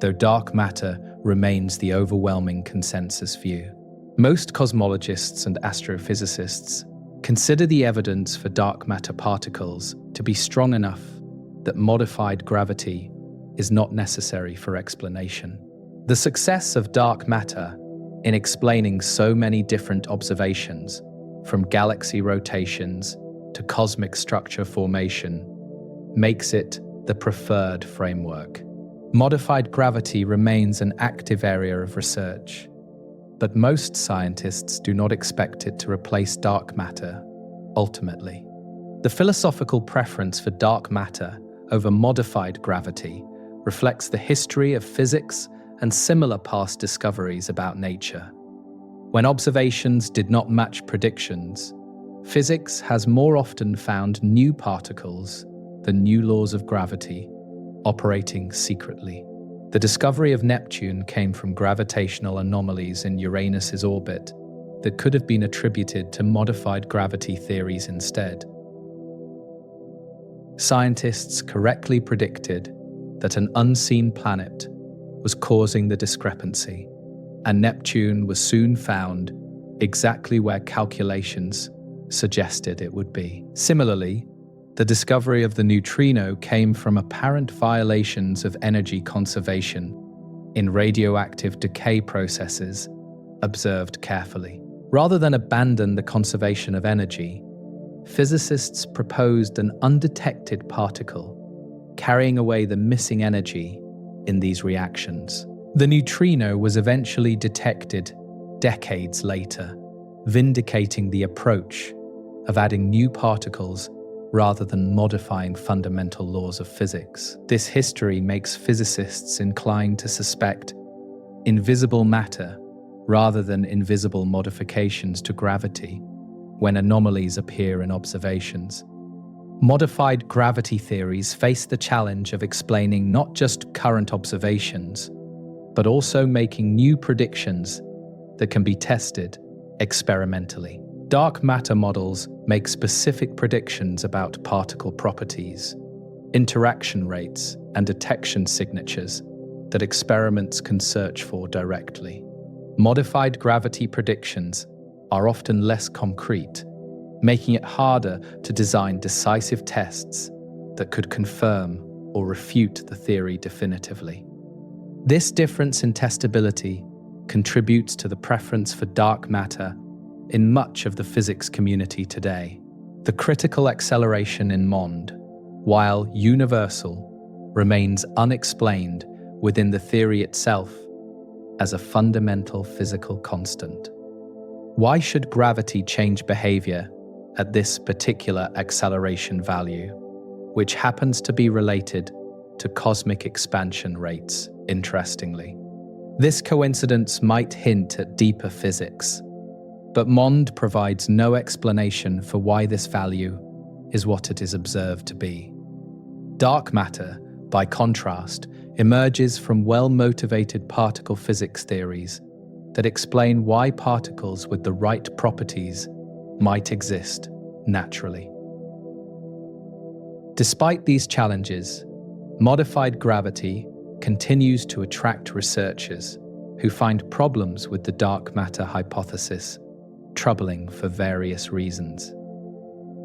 Speaker 1: though dark matter remains the overwhelming consensus view. Most cosmologists and astrophysicists consider the evidence for dark matter particles to be strong enough that modified gravity is not necessary for explanation. The success of dark matter in explaining so many different observations, from galaxy rotations to cosmic structure formation, makes it the preferred framework. Modified gravity remains an active area of research, but most scientists do not expect it to replace dark matter, ultimately. The philosophical preference for dark matter over modified gravity reflects the history of physics and similar past discoveries about nature. When observations did not match predictions, physics has more often found new particles than new laws of gravity operating secretly. The discovery of Neptune came from gravitational anomalies in Uranus's orbit that could have been attributed to modified gravity theories instead. Scientists correctly predicted that an unseen planet was causing the discrepancy, and Neptune was soon found exactly where calculations suggested it would be. Similarly, The discovery of the neutrino came from apparent violations of energy conservation in radioactive decay processes observed carefully. Rather than abandon the conservation of energy, physicists proposed an undetected particle carrying away the missing energy in these reactions. The neutrino was eventually detected decades later, vindicating the approach of adding new particles rather than modifying fundamental laws of physics. This history makes physicists inclined to suspect invisible matter rather than invisible modifications to gravity when anomalies appear in observations. Modified gravity theories face the challenge of explaining not just current observations, but also making new predictions that can be tested experimentally. Dark matter models make specific predictions about particle properties, interaction rates, and detection signatures that experiments can search for directly. Modified gravity predictions are often less concrete, making it harder to design decisive tests that could confirm or refute the theory definitively. This difference in testability contributes to the preference for dark matter in much of the physics community today. The critical acceleration in MOND, while universal, remains unexplained within the theory itself as a fundamental physical constant. Why should gravity change behavior at this particular acceleration value, which happens to be related to cosmic expansion rates, interestingly? This coincidence might hint at deeper physics, but MOND provides no explanation for why this value is what it is observed to be. Dark matter, by contrast, emerges from well-motivated particle physics theories that explain why particles with the right properties might exist naturally. Despite these challenges, modified gravity continues to attract researchers who find problems with the dark matter hypothesis troubling for various reasons.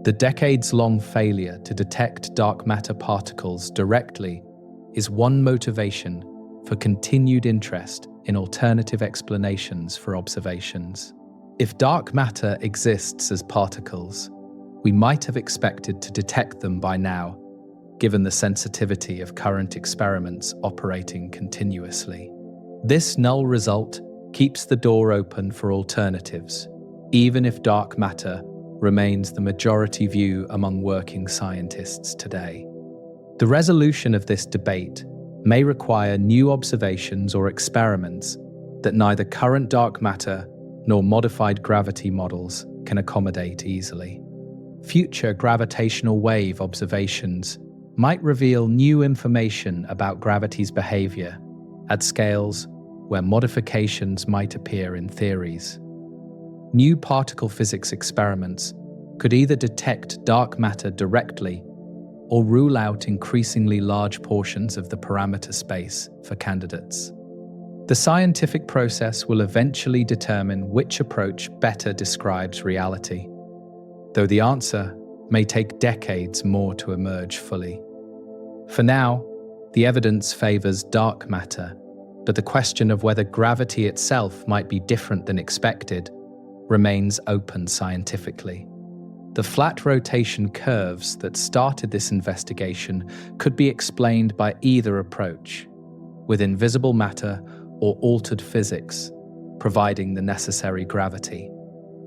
Speaker 1: The decades-long failure to detect dark matter particles directly is one motivation for continued interest in alternative explanations for observations. If dark matter exists as particles, we might have expected to detect them by now, given the sensitivity of current experiments operating continuously. This null result keeps the door open for alternatives, even if dark matter remains the majority view among working scientists today. The resolution of this debate may require new observations or experiments that neither current dark matter nor modified gravity models can accommodate easily. Future gravitational wave observations might reveal new information about gravity's behavior at scales where modifications might appear in theories. New particle physics experiments could either detect dark matter directly or rule out increasingly large portions of the parameter space for candidates. The scientific process will eventually determine which approach better describes reality, though the answer may take decades more to emerge fully. For now, the evidence favors dark matter, but the question of whether gravity itself might be different than expected remains open scientifically. The flat rotation curves that started this investigation could be explained by either approach, with invisible matter or altered physics providing the necessary gravity.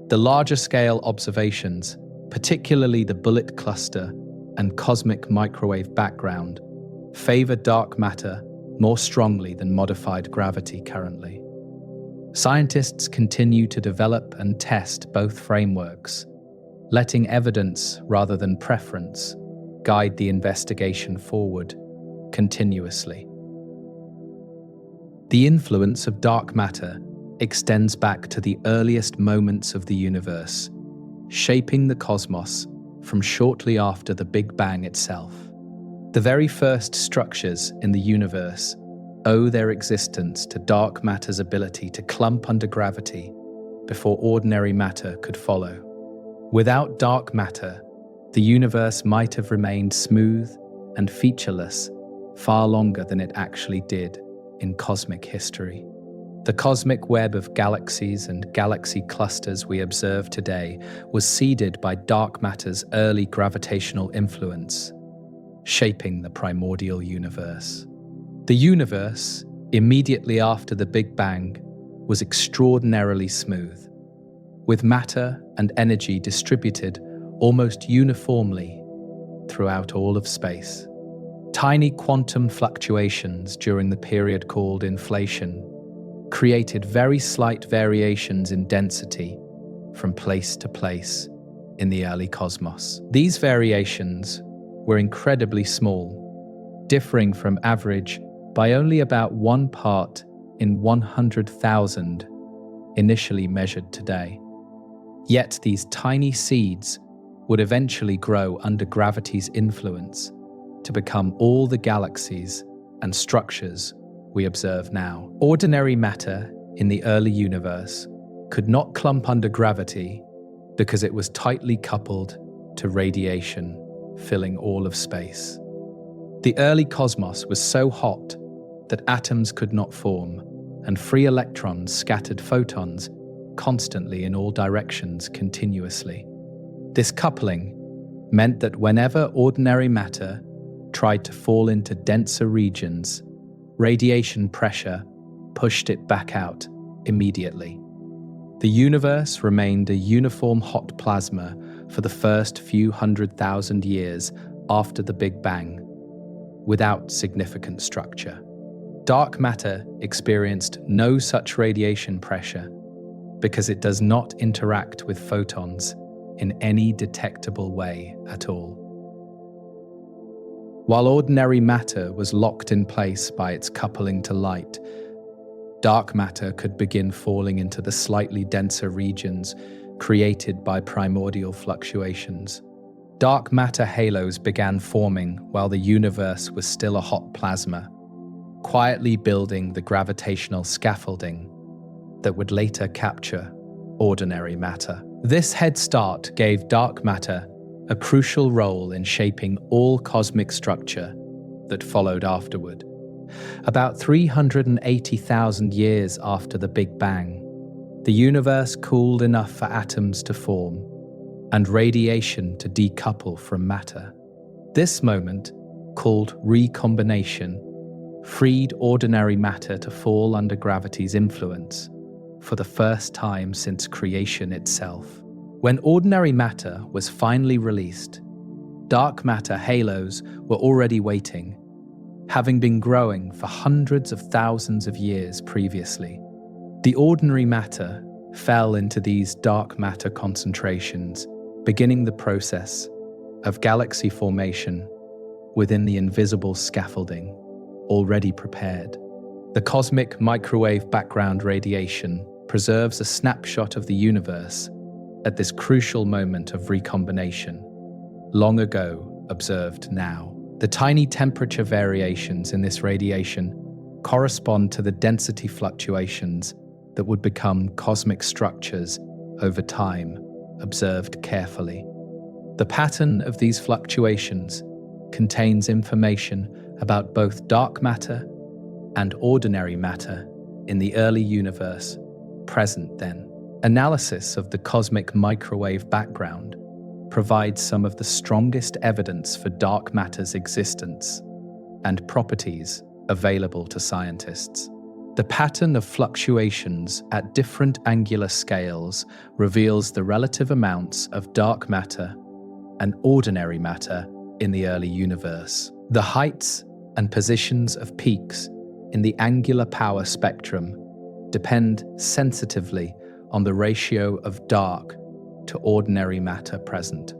Speaker 1: The larger-scale observations, particularly the bullet cluster and cosmic microwave background, favor dark matter more strongly than modified gravity currently. Scientists continue to develop and test both frameworks, letting evidence rather than preference guide the investigation forward continuously. The influence of dark matter extends back to the earliest moments of the universe, shaping the cosmos from shortly after the Big Bang itself. The very first structures in the universe owe their existence to dark matter's ability to clump under gravity before ordinary matter could follow. Without dark matter, the universe might have remained smooth and featureless far longer than it actually did in cosmic history. The cosmic web of galaxies and galaxy clusters we observe today was seeded by dark matter's early gravitational influence, shaping the primordial universe. The universe, immediately after the Big Bang, was extraordinarily smooth, with matter and energy distributed almost uniformly throughout all of space. Tiny quantum fluctuations during the period called inflation created very slight variations in density from place to place in the early cosmos. These variations were incredibly small, differing from average by only about 1 part in 100,000 initially measured today. Yet these tiny seeds would eventually grow under gravity's influence to become all the galaxies and structures we observe now. Ordinary matter in the early universe could not clump under gravity because it was tightly coupled to radiation, filling all of space. The early cosmos was so hot that atoms could not form, and free electrons scattered photons constantly in all directions continuously. This coupling meant that whenever ordinary matter tried to fall into denser regions, radiation pressure pushed it back out immediately. The universe remained a uniform hot plasma for the first few 100,000 years after the Big Bang, without significant structure. Dark matter experienced no such radiation pressure because it does not interact with photons in any detectable way at all. While ordinary matter was locked in place by its coupling to light, dark matter could begin falling into the slightly denser regions created by primordial fluctuations. Dark matter halos began forming while the universe was still a hot plasma, quietly building the gravitational scaffolding that would later capture ordinary matter. This head start gave dark matter a crucial role in shaping all cosmic structure that followed afterward. About 380,000 years after the Big Bang, the universe cooled enough for atoms to form and radiation to decouple from matter. This moment, called recombination, freed ordinary matter to fall under gravity's influence for the first time since creation itself. When ordinary matter was finally released, dark matter halos were already waiting, having been growing for hundreds of thousands of years previously. The ordinary matter fell into these dark matter concentrations, beginning the process of galaxy formation within the invisible scaffolding already prepared. The cosmic microwave background radiation preserves a snapshot of the universe at this crucial moment of recombination, long ago observed now. The tiny temperature variations in this radiation correspond to the density fluctuations that would become cosmic structures over time, observed carefully. The pattern of these fluctuations contains information about both dark matter and ordinary matter in the early universe, present then. Analysis of the cosmic microwave background provides some of the strongest evidence for dark matter's existence and properties available to scientists. The pattern of fluctuations at different angular scales reveals the relative amounts of dark matter and ordinary matter in the early universe. The heights and positions of peaks in the angular power spectrum depend sensitively on the ratio of dark to ordinary matter present.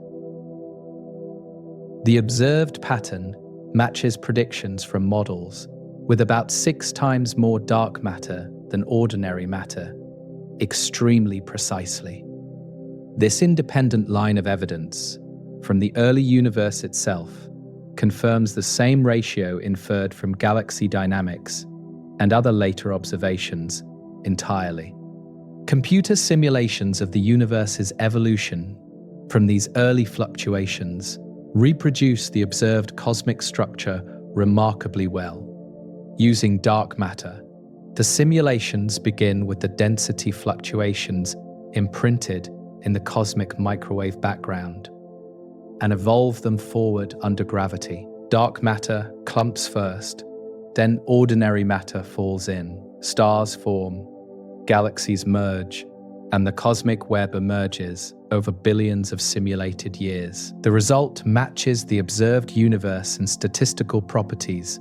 Speaker 1: The observed pattern matches predictions from models with about 6 times more dark matter than ordinary matter, extremely precisely. This independent line of evidence from the early universe itself confirms the same ratio inferred from galaxy dynamics and other later observations entirely. Computer simulations of the universe's evolution from these early fluctuations reproduce the observed cosmic structure remarkably well. Using dark matter, the simulations begin with the density fluctuations imprinted in the cosmic microwave background and evolve them forward under gravity. Dark matter clumps first, then ordinary matter falls in, stars form, galaxies merge, and the cosmic web emerges over billions of simulated years. The result matches the observed universe in statistical properties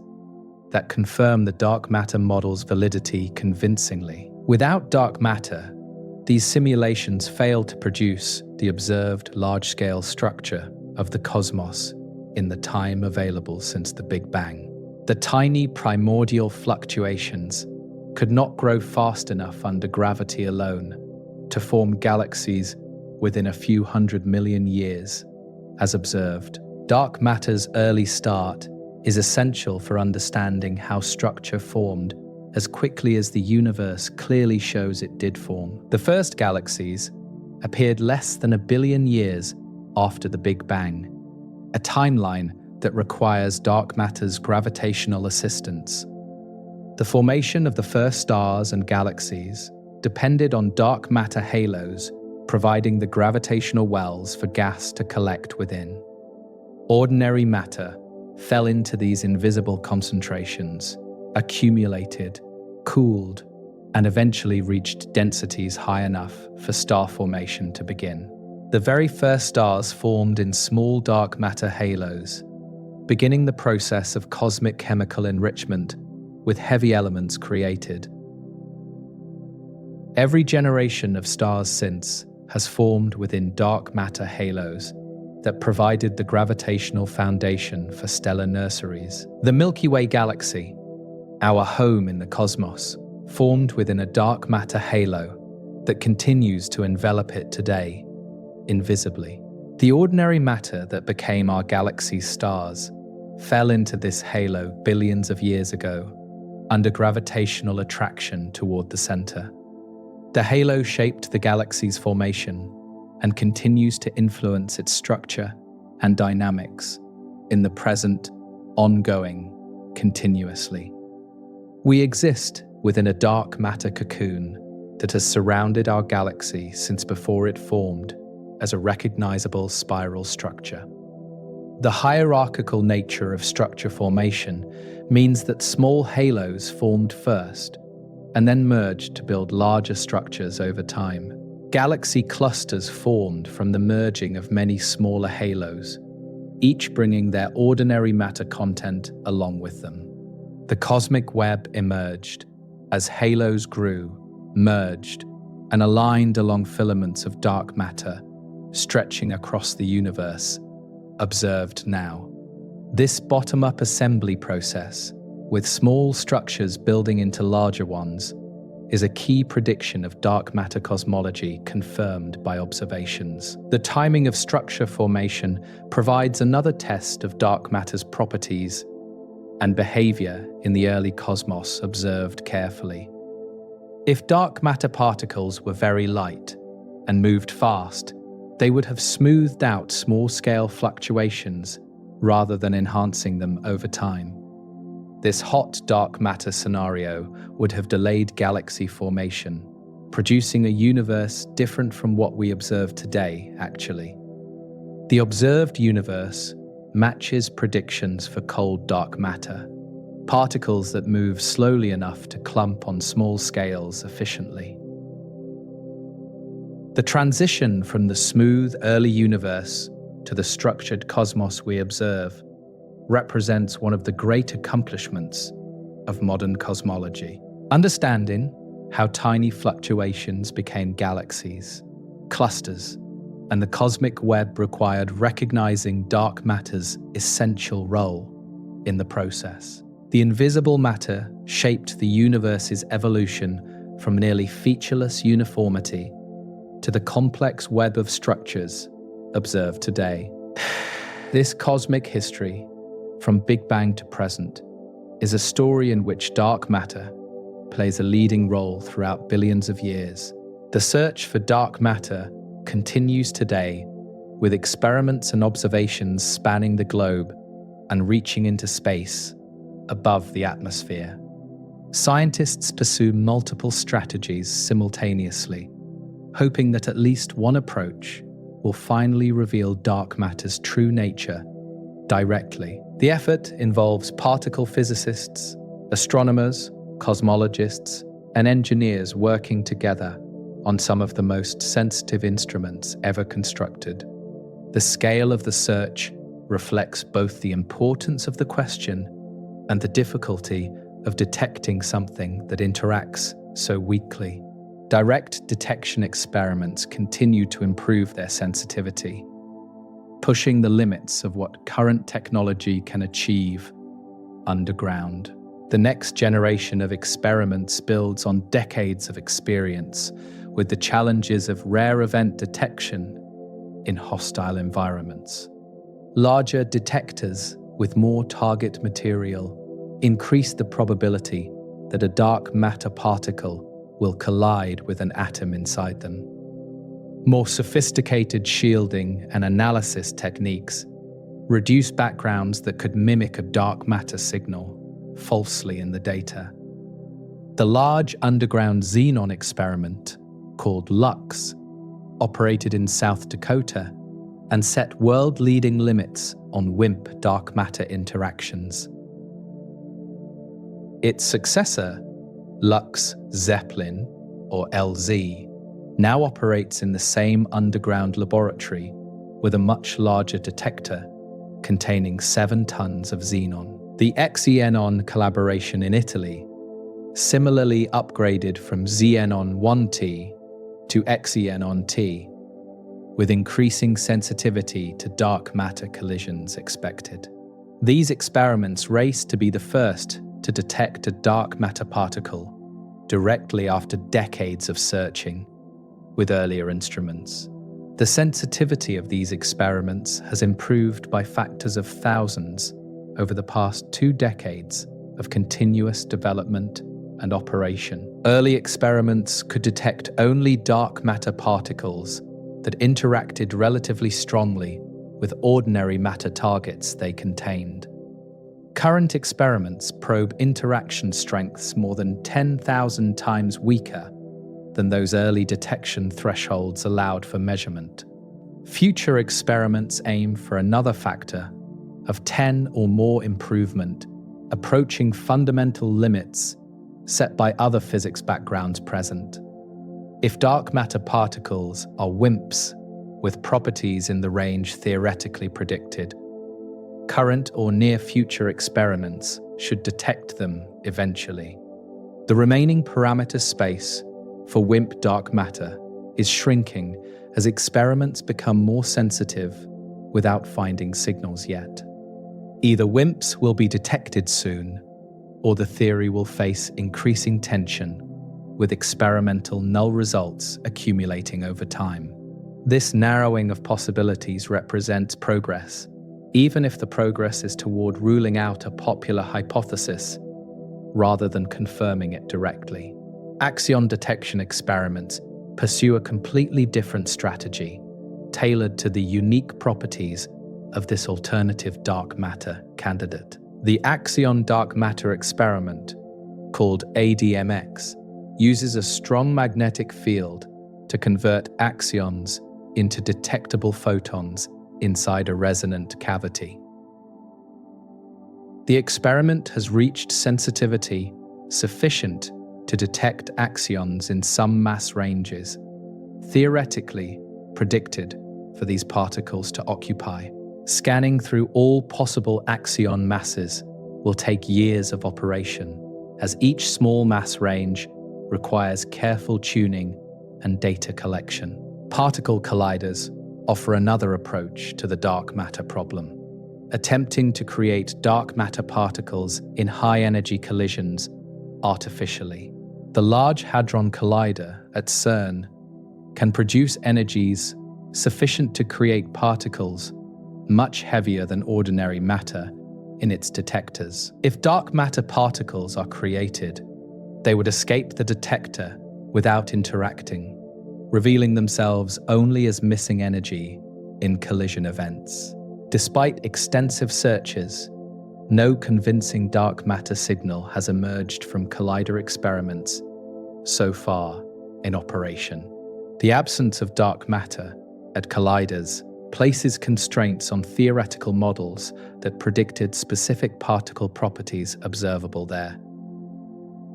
Speaker 1: that confirm the dark matter model's validity convincingly. Without dark matter, these simulations fail to produce the observed large-scale structure of the cosmos in the time available since the Big Bang. The tiny primordial fluctuations could not grow fast enough under gravity alone to form galaxies within a few 100 million years, as observed. Dark matter's early start is essential for understanding how structure formed as quickly as the universe clearly shows it did form. The first galaxies appeared less than 1 billion years after the Big Bang, a timeline that requires dark matter's gravitational assistance. The formation of the first stars and galaxies depended on dark matter halos providing the gravitational wells for gas to collect within. Ordinary matter fell into these invisible concentrations, accumulated, cooled, and eventually reached densities high enough for star formation to begin. The very first stars formed in small dark matter halos, beginning the process of cosmic chemical enrichment with heavy elements created. Every generation of stars since has formed within dark matter halos that provided the gravitational foundation for stellar nurseries. The Milky Way galaxy, our home in the cosmos, formed within a dark matter halo that continues to envelop it today, invisibly. The ordinary matter that became our galaxy's stars fell into this halo billions of years ago under gravitational attraction toward the center. The halo shaped the galaxy's formation and continues to influence its structure and dynamics in the present, ongoing, continuously. We exist within a dark matter cocoon that has surrounded our galaxy since before it formed as a recognizable spiral structure. The hierarchical nature of structure formation means that small halos formed first and then merged to build larger structures over time. Galaxy clusters formed from the merging of many smaller halos, each bringing their ordinary matter content along with them. The cosmic web emerged as halos grew, merged, and aligned along filaments of dark matter, stretching across the universe, observed now. This bottom-up assembly process, with small structures building into larger ones, is a key prediction of dark matter cosmology confirmed by observations. The timing of structure formation provides another test of dark matter's properties and behavior in the early cosmos observed carefully. If dark matter particles were very light and moved fast, they would have smoothed out small-scale fluctuations rather than enhancing them over time. This hot dark matter scenario would have delayed galaxy formation, producing a universe different from what we observe today, actually. The observed universe matches predictions for cold dark matter, particles that move slowly enough to clump on small scales efficiently. The transition from the smooth early universe to the structured cosmos we observe represents one of the great accomplishments of modern cosmology. Understanding how tiny fluctuations became galaxies, clusters, and the cosmic web required recognizing dark matter's essential role in the process. The invisible matter shaped the universe's evolution from nearly featureless uniformity to the complex web of structures observed today. This cosmic history, from Big Bang to present, is a story in which dark matter plays a leading role throughout billions of years. The search for dark matter continues today with experiments and observations spanning the globe and reaching into space above the atmosphere. Scientists pursue multiple strategies simultaneously, hoping that at least one approach will finally reveal dark matter's true nature directly. The effort involves particle physicists, astronomers, cosmologists, and engineers working together on some of the most sensitive instruments ever constructed. The scale of the search reflects both the importance of the question and the difficulty of detecting something that interacts so weakly. Direct detection experiments continue to improve their sensitivity, pushing the limits of what current technology can achieve underground. The next generation of experiments builds on decades of experience with the challenges of rare event detection in hostile environments. Larger detectors with more target material increase the probability that a dark matter particle will collide with an atom inside them. More sophisticated shielding and analysis techniques reduce backgrounds that could mimic a dark matter signal falsely in the data. The large underground xenon experiment, called LUX, operated in South Dakota and set world-leading limits on WIMP dark matter interactions. Its successor, Lux Zeppelin, or LZ, now operates in the same underground laboratory with a much larger detector containing 7 tons of xenon. The Xenon collaboration in Italy similarly upgraded from Xenon 1T to Xenon T, with increasing sensitivity to dark matter collisions expected. These experiments race to be the first to detect a dark matter particle directly after decades of searching with earlier instruments. The sensitivity of these experiments has improved by factors of thousands over the past 2 decades of continuous development and operation. Early experiments could detect only dark matter particles that interacted relatively strongly with ordinary matter targets they contained. Current experiments probe interaction strengths more than 10,000 times weaker than those early detection thresholds allowed for measurement. Future experiments aim for another factor of 10 or more improvement, approaching fundamental limits set by other physics backgrounds present. If dark matter particles are WIMPs with properties in the range theoretically predicted, current or near-future experiments should detect them eventually. The remaining parameter space for WIMP dark matter is shrinking as experiments become more sensitive without finding signals yet. Either WIMPs will be detected soon, or the theory will face increasing tension, with experimental null results accumulating over time. This narrowing of possibilities represents progress, even if the progress is toward ruling out a popular hypothesis rather than confirming it directly. Axion detection experiments pursue a completely different strategy, tailored to the unique properties of this alternative dark matter candidate. The Axion dark matter experiment, called ADMX, uses a strong magnetic field to convert axions into detectable photons inside a resonant cavity. The experiment has reached sensitivity sufficient to detect axions in some mass ranges, theoretically predicted for these particles to occupy. Scanning through all possible axion masses will take years of operation, as each small mass range requires careful tuning and data collection. Particle colliders offer another approach to the dark matter problem, attempting to create dark matter particles in high-energy collisions artificially. The Large Hadron Collider at CERN can produce energies sufficient to create particles much heavier than ordinary matter in its detectors. If dark matter particles are created, they would escape the detector without interacting, revealing themselves only as missing energy in collision events. Despite extensive searches, no convincing dark matter signal has emerged from collider experiments so far in operation. The absence of dark matter at colliders places constraints on theoretical models that predicted specific particle properties observable there.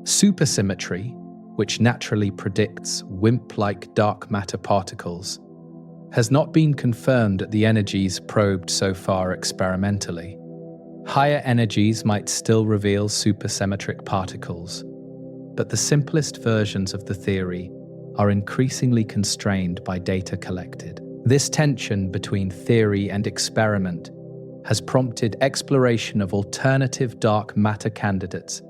Speaker 1: Supersymmetry, which naturally predicts WIMP-like dark matter particles, has not been confirmed at the energies probed so far experimentally. Higher energies might still reveal supersymmetric particles, but the simplest versions of the theory are increasingly constrained by data collected. This tension between theory and experiment has prompted exploration of alternative dark matter candidates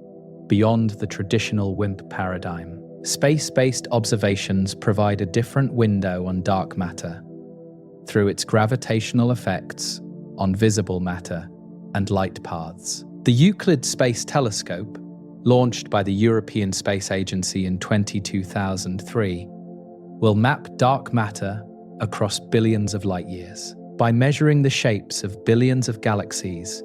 Speaker 1: beyond the traditional WIMP paradigm. Space-based observations provide a different window on dark matter through its gravitational effects on visible matter and light paths. The Euclid Space Telescope, launched by the European Space Agency in 2003, will map dark matter across billions of light years. By measuring the shapes of billions of galaxies,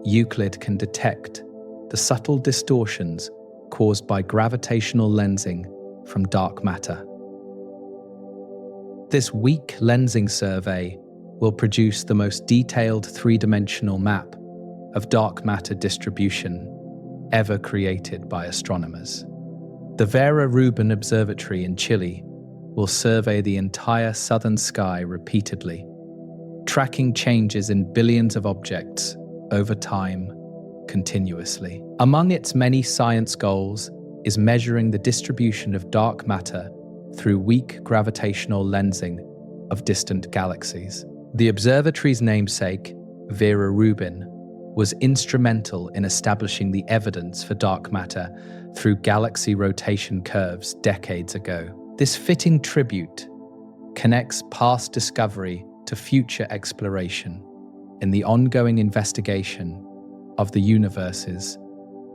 Speaker 1: Euclid can detect the subtle distortions caused by gravitational lensing from dark matter. This weak lensing survey will produce the most detailed three-dimensional map of dark matter distribution ever created by astronomers. The Vera Rubin Observatory in Chile will survey the entire southern sky repeatedly, tracking changes in billions of objects over time continuously. Among its many science goals is measuring the distribution of dark matter through weak gravitational lensing of distant galaxies. The observatory's namesake, Vera Rubin, was instrumental in establishing the evidence for dark matter through galaxy rotation curves decades ago. This fitting tribute connects past discovery to future exploration in the ongoing investigation of the universe's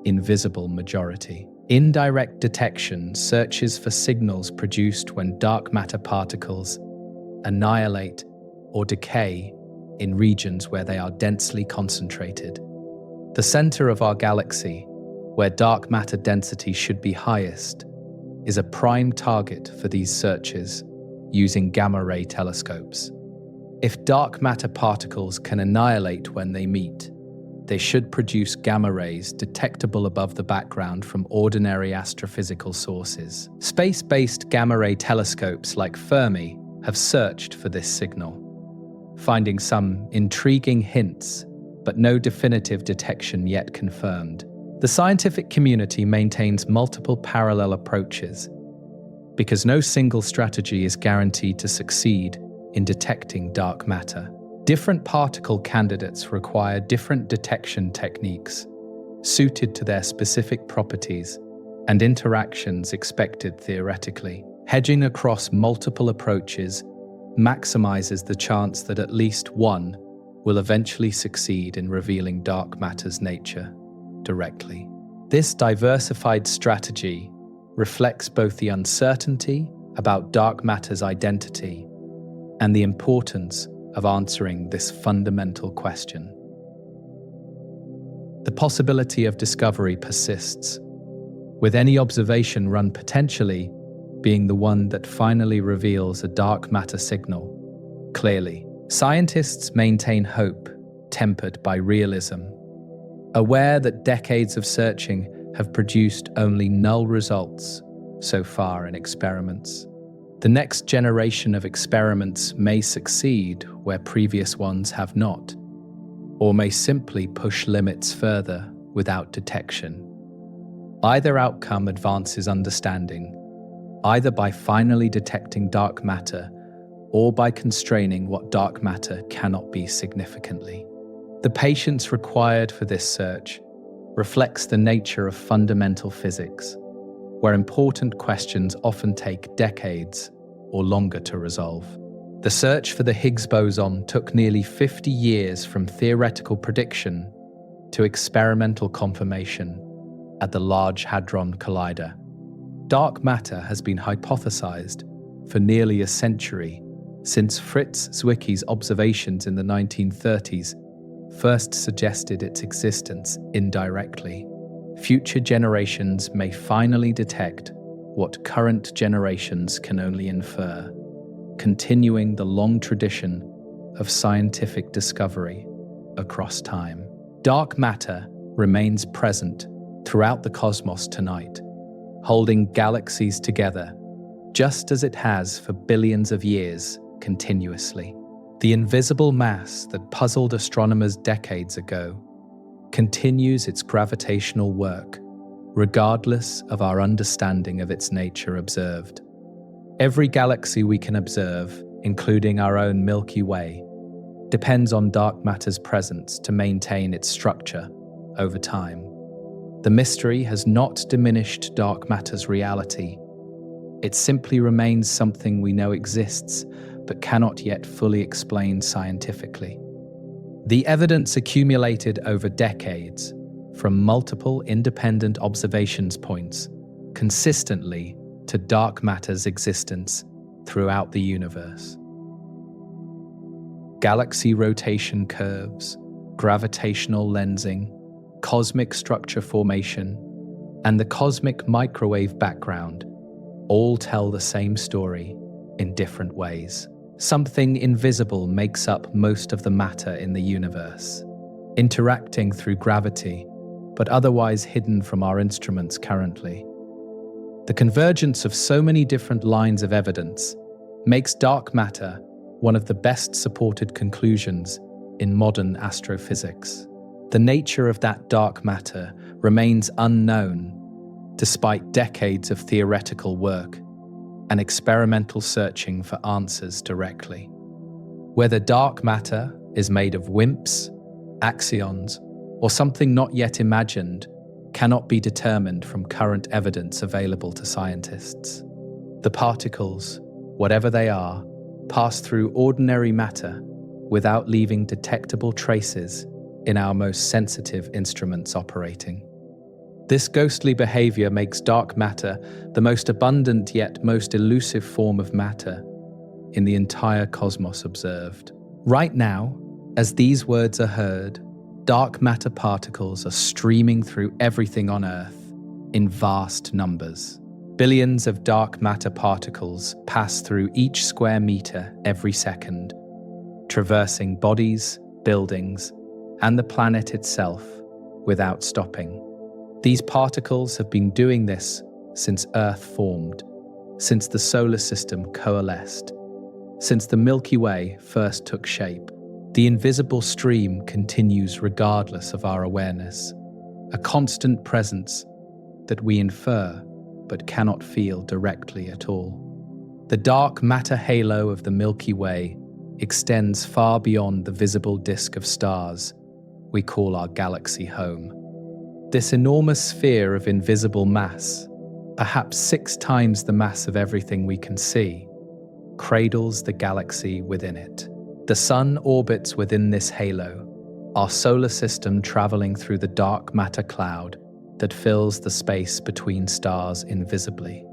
Speaker 1: invisible majority. Indirect detection searches for signals produced when dark matter particles annihilate or decay in regions where they are densely concentrated. The center of our galaxy, where dark matter density should be highest, is a prime target for these searches using gamma-ray telescopes. If dark matter particles can annihilate when they meet, they should produce gamma rays detectable above the background from ordinary astrophysical sources. Space-based gamma-ray telescopes like Fermi have searched for this signal, finding some intriguing hints, but no definitive detection yet confirmed. The scientific community maintains multiple parallel approaches because no single strategy is guaranteed to succeed in detecting dark matter. Different particle candidates require different detection techniques suited to their specific properties and interactions expected theoretically. Hedging across multiple approaches maximizes the chance that at least one will eventually succeed in revealing dark matter's nature directly. This diversified strategy reflects both the uncertainty about dark matter's identity and the importance of answering this fundamental question. The possibility of discovery persists, with any observation run potentially being the one that finally reveals a dark matter signal clearly. Scientists maintain hope, tempered by realism, aware that decades of searching have produced only null results so far in experiments. The next generation of experiments may succeed where previous ones have not, or may simply push limits further without detection. Either outcome advances understanding, either by finally detecting dark matter or by constraining what dark matter cannot be significantly. The patience required for this search reflects the nature of fundamental physics, where important questions often take decades or longer to resolve. The search for the Higgs boson took nearly 50 years from theoretical prediction to experimental confirmation at the Large Hadron Collider. Dark matter has been hypothesized for nearly a century since Fritz Zwicky's observations in the 1930s first suggested its existence indirectly. Future generations may finally detect what current generations can only infer, continuing the long tradition of scientific discovery across time. Dark matter remains present throughout the cosmos tonight, holding galaxies together, just as it has for billions of years continuously. The invisible mass that puzzled astronomers decades ago continues its gravitational work, regardless of our understanding of its nature observed. Every galaxy we can observe, including our own Milky Way, depends on dark matter's presence to maintain its structure over time. The mystery has not diminished dark matter's reality. It simply remains something we know exists, but cannot yet fully explain scientifically. The evidence accumulated over decades from multiple independent observations points consistently to dark matter's existence throughout the universe. Galaxy rotation curves, gravitational lensing, cosmic structure formation, and the cosmic microwave background all tell the same story in different ways. Something invisible makes up most of the matter in the universe, interacting through gravity, but otherwise hidden from our instruments currently. The convergence of so many different lines of evidence makes dark matter one of the best supported conclusions in modern astrophysics. The nature of that dark matter remains unknown, despite decades of theoretical work and experimental searching for answers directly. Whether dark matter is made of WIMPs, axions, or something not yet imagined cannot be determined from current evidence available to scientists. The particles, whatever they are, pass through ordinary matter without leaving detectable traces in our most sensitive instruments operating. This ghostly behavior makes dark matter the most abundant yet most elusive form of matter in the entire cosmos observed. Right now, as these words are heard, dark matter particles are streaming through everything on Earth in vast numbers. Billions of dark matter particles pass through each square meter every second, traversing bodies, buildings, and the planet itself without stopping. These particles have been doing this since Earth formed, since the solar system coalesced, since the Milky Way first took shape. The invisible stream continues regardless of our awareness, a constant presence that we infer but cannot feel directly at all. The dark matter halo of the Milky Way extends far beyond the visible disk of stars we call our galaxy home. This enormous sphere of invisible mass, perhaps 6 times the mass of everything we can see, cradles the galaxy within it. The Sun orbits within this halo, our solar system traveling through the dark matter cloud that fills the space between stars invisibly.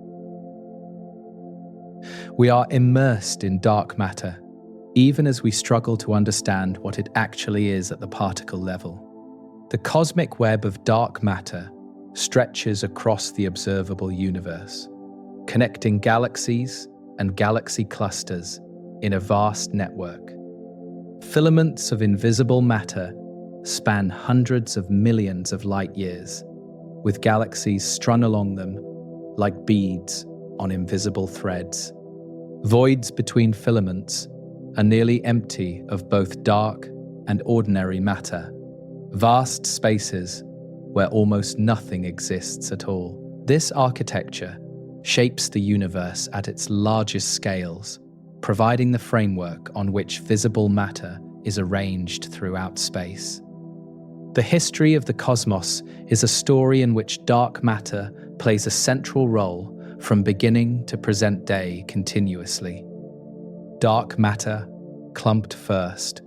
Speaker 1: We are immersed in dark matter, even as we struggle to understand what it actually is at the particle level. The cosmic web of dark matter stretches across the observable universe, connecting galaxies and galaxy clusters in a vast network. Filaments of invisible matter span hundreds of millions of light years, with galaxies strung along them like beads on invisible threads. Voids between filaments are nearly empty of both dark and ordinary matter, vast spaces where almost nothing exists at all. This architecture shapes the universe at its largest scales, providing the framework on which visible matter is arranged throughout space. The history of the cosmos is a story in which dark matter plays a central role from beginning to present day continuously. Dark matter clumped first,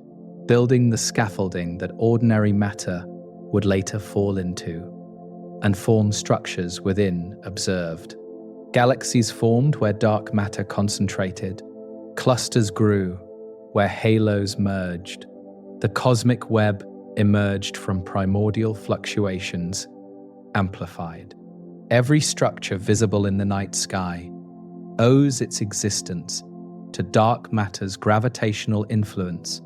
Speaker 1: building the scaffolding that ordinary matter would later fall into, and form structures within observed. Galaxies formed where dark matter concentrated, Clusters grew where halos merged. The cosmic web emerged from primordial fluctuations, amplified. Every structure visible in the night sky owes its existence to dark matter's gravitational influence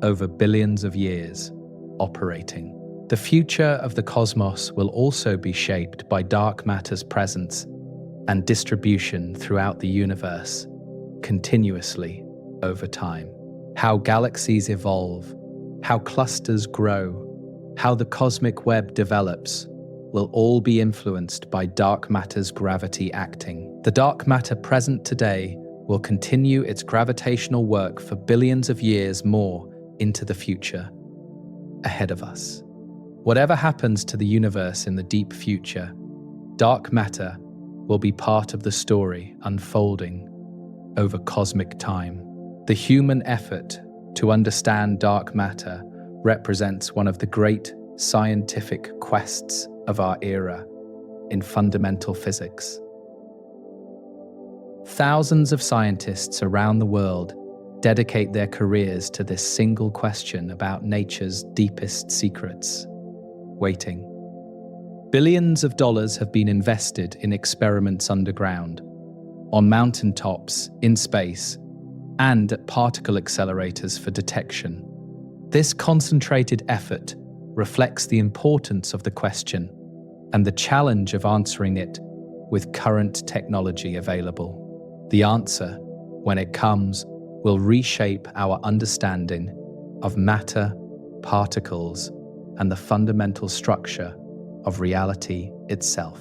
Speaker 1: over billions of years operating. The future of the cosmos will also be shaped by dark matter's presence and distribution throughout the universe, continuously over time. How galaxies evolve, how clusters grow, how the cosmic web develops will all be influenced by dark matter's gravity acting. The dark matter present today will continue its gravitational work for billions of years more into the future ahead of us. Whatever happens to the universe in the deep future, dark matter will be part of the story unfolding over cosmic time. The human effort to understand dark matter represents one of the great scientific quests of our era in fundamental physics. Thousands of scientists around the world dedicate their careers to this single question about nature's deepest secrets. Waiting. Billions of dollars have been invested in experiments underground, on mountaintops, in space, and at particle accelerators for detection. This concentrated effort reflects the importance of the question and the challenge of answering it with current technology available. The answer, when it comes, will reshape our understanding of matter, particles, and the fundamental structure of reality itself.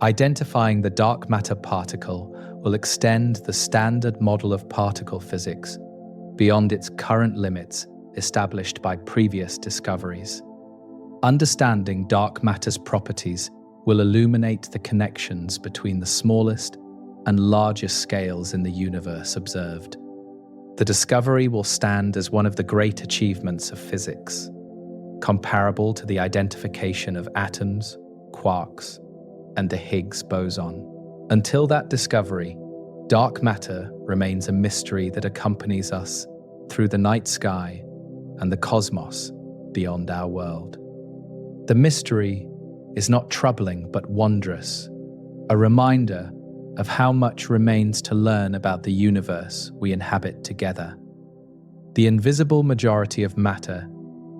Speaker 1: Identifying the dark matter particle will extend the standard model of particle physics beyond its current limits established by previous discoveries. Understanding dark matter's properties will illuminate the connections between the smallest and largest scales in the universe observed. The discovery will stand as one of the great achievements of physics, comparable to the identification of atoms, quarks, and the Higgs boson. Until that discovery, dark matter remains a mystery that accompanies us through the night sky and the cosmos beyond our world. The mystery is not troubling but wondrous, a reminder of how much remains to learn about the universe we inhabit together. The invisible majority of matter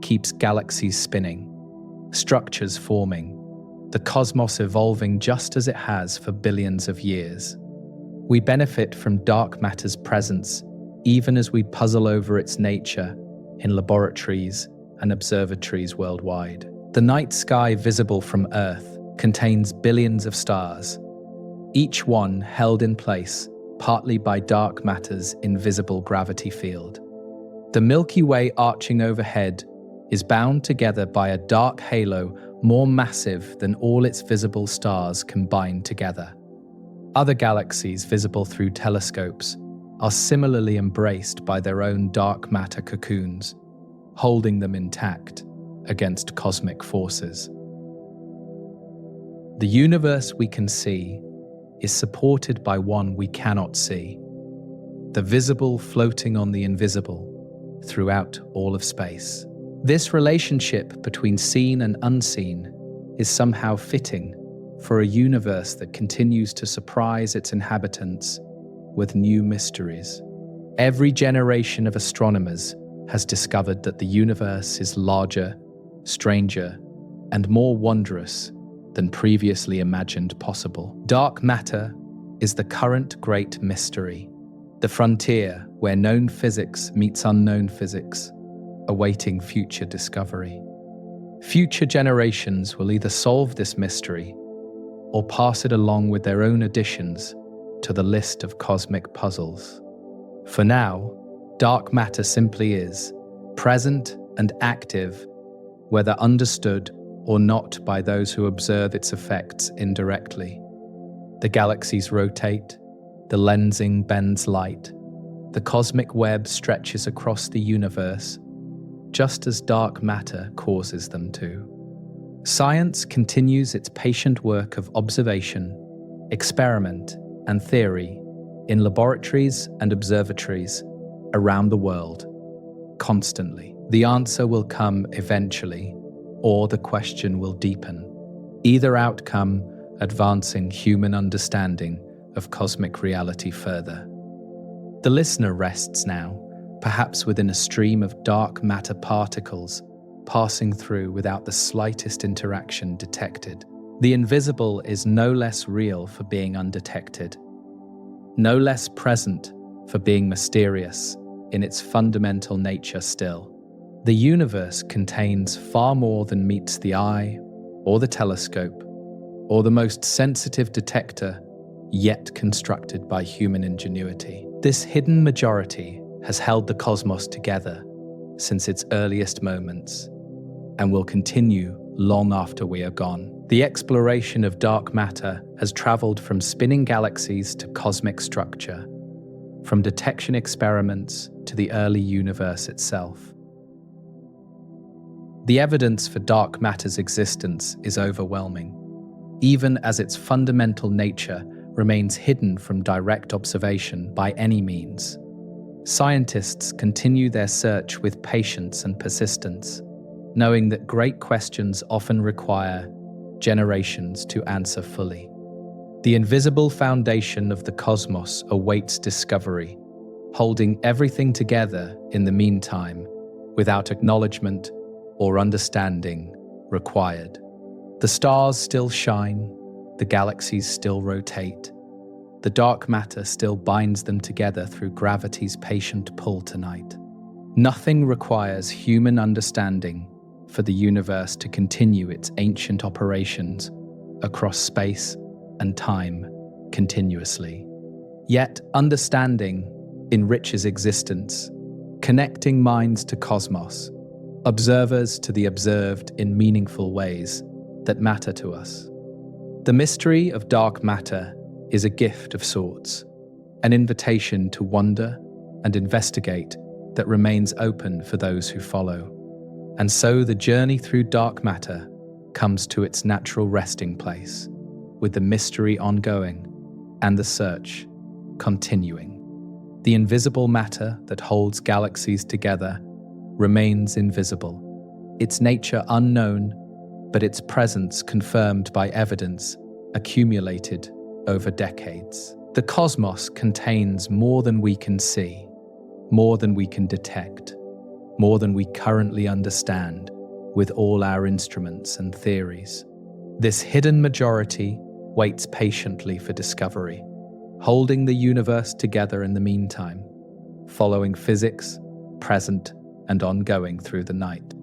Speaker 1: keeps galaxies spinning, structures forming, the cosmos evolving just as it has for billions of years. We benefit from dark matter's presence even as we puzzle over its nature in laboratories and observatories worldwide. The night sky visible from Earth contains billions of stars, each one held in place partly by dark matter's invisible gravity field. The Milky Way arching overhead is bound together by a dark halo more massive than all its visible stars combined together. Other galaxies visible through telescopes are similarly embraced by their own dark matter cocoons, holding them intact against cosmic forces. The universe we can see is supported by one we cannot see, the visible floating on the invisible throughout all of space. This relationship between seen and unseen is somehow fitting for a universe that continues to surprise its inhabitants with new mysteries. Every generation of astronomers has discovered that the universe is larger, stranger, and more wondrous than previously imagined possible. Dark matter is the current great mystery, the frontier where known physics meets unknown physics, awaiting future discovery. Future generations will either solve this mystery or pass it along with their own additions to the list of cosmic puzzles. For now, dark matter simply is, present and active, whether understood or not by those who observe its effects indirectly. The galaxies rotate, the lensing bends light, the cosmic web stretches across the universe, just as dark matter causes them to. Science continues its patient work of observation, experiment, and theory, in laboratories and observatories around the world, constantly. The answer will come eventually, or the question will deepen. Either outcome advancing human understanding of cosmic reality further. The listener rests now, perhaps within a stream of dark matter particles passing through without the slightest interaction detected. The invisible is no less real for being undetected, no less present for being mysterious in its fundamental nature still. The universe contains far more than meets the eye, or the telescope, or the most sensitive detector yet constructed by human ingenuity. This hidden majority has held the cosmos together since its earliest moments, and will continue long after we are gone. The exploration of dark matter has traveled from spinning galaxies to cosmic structure, from detection experiments to the early universe itself. The evidence for dark matter's existence is overwhelming, even as its fundamental nature remains hidden from direct observation by any means. Scientists continue their search with patience and persistence, knowing that great questions often require generations to answer fully. The invisible foundation of the cosmos awaits discovery, holding everything together in the meantime, without acknowledgement or understanding required. The stars still shine, the galaxies still rotate, the dark matter still binds them together through gravity's patient pull tonight. Nothing requires human understanding for the universe to continue its ancient operations across space and time continuously. Yet understanding enriches existence, connecting minds to cosmos, observers to the observed in meaningful ways that matter to us. The mystery of dark matter is a gift of sorts, an invitation to wonder and investigate that remains open for those who follow. And so the journey through dark matter comes to its natural resting place, with the mystery ongoing and the search continuing. The invisible matter that holds galaxies together remains invisible, its nature unknown, but its presence confirmed by evidence accumulated over decades. The cosmos contains more than we can see, more than we can detect, more than we currently understand with all our instruments and theories. This hidden majority waits patiently for discovery, holding the universe together in the meantime, following physics, present and ongoing through the night.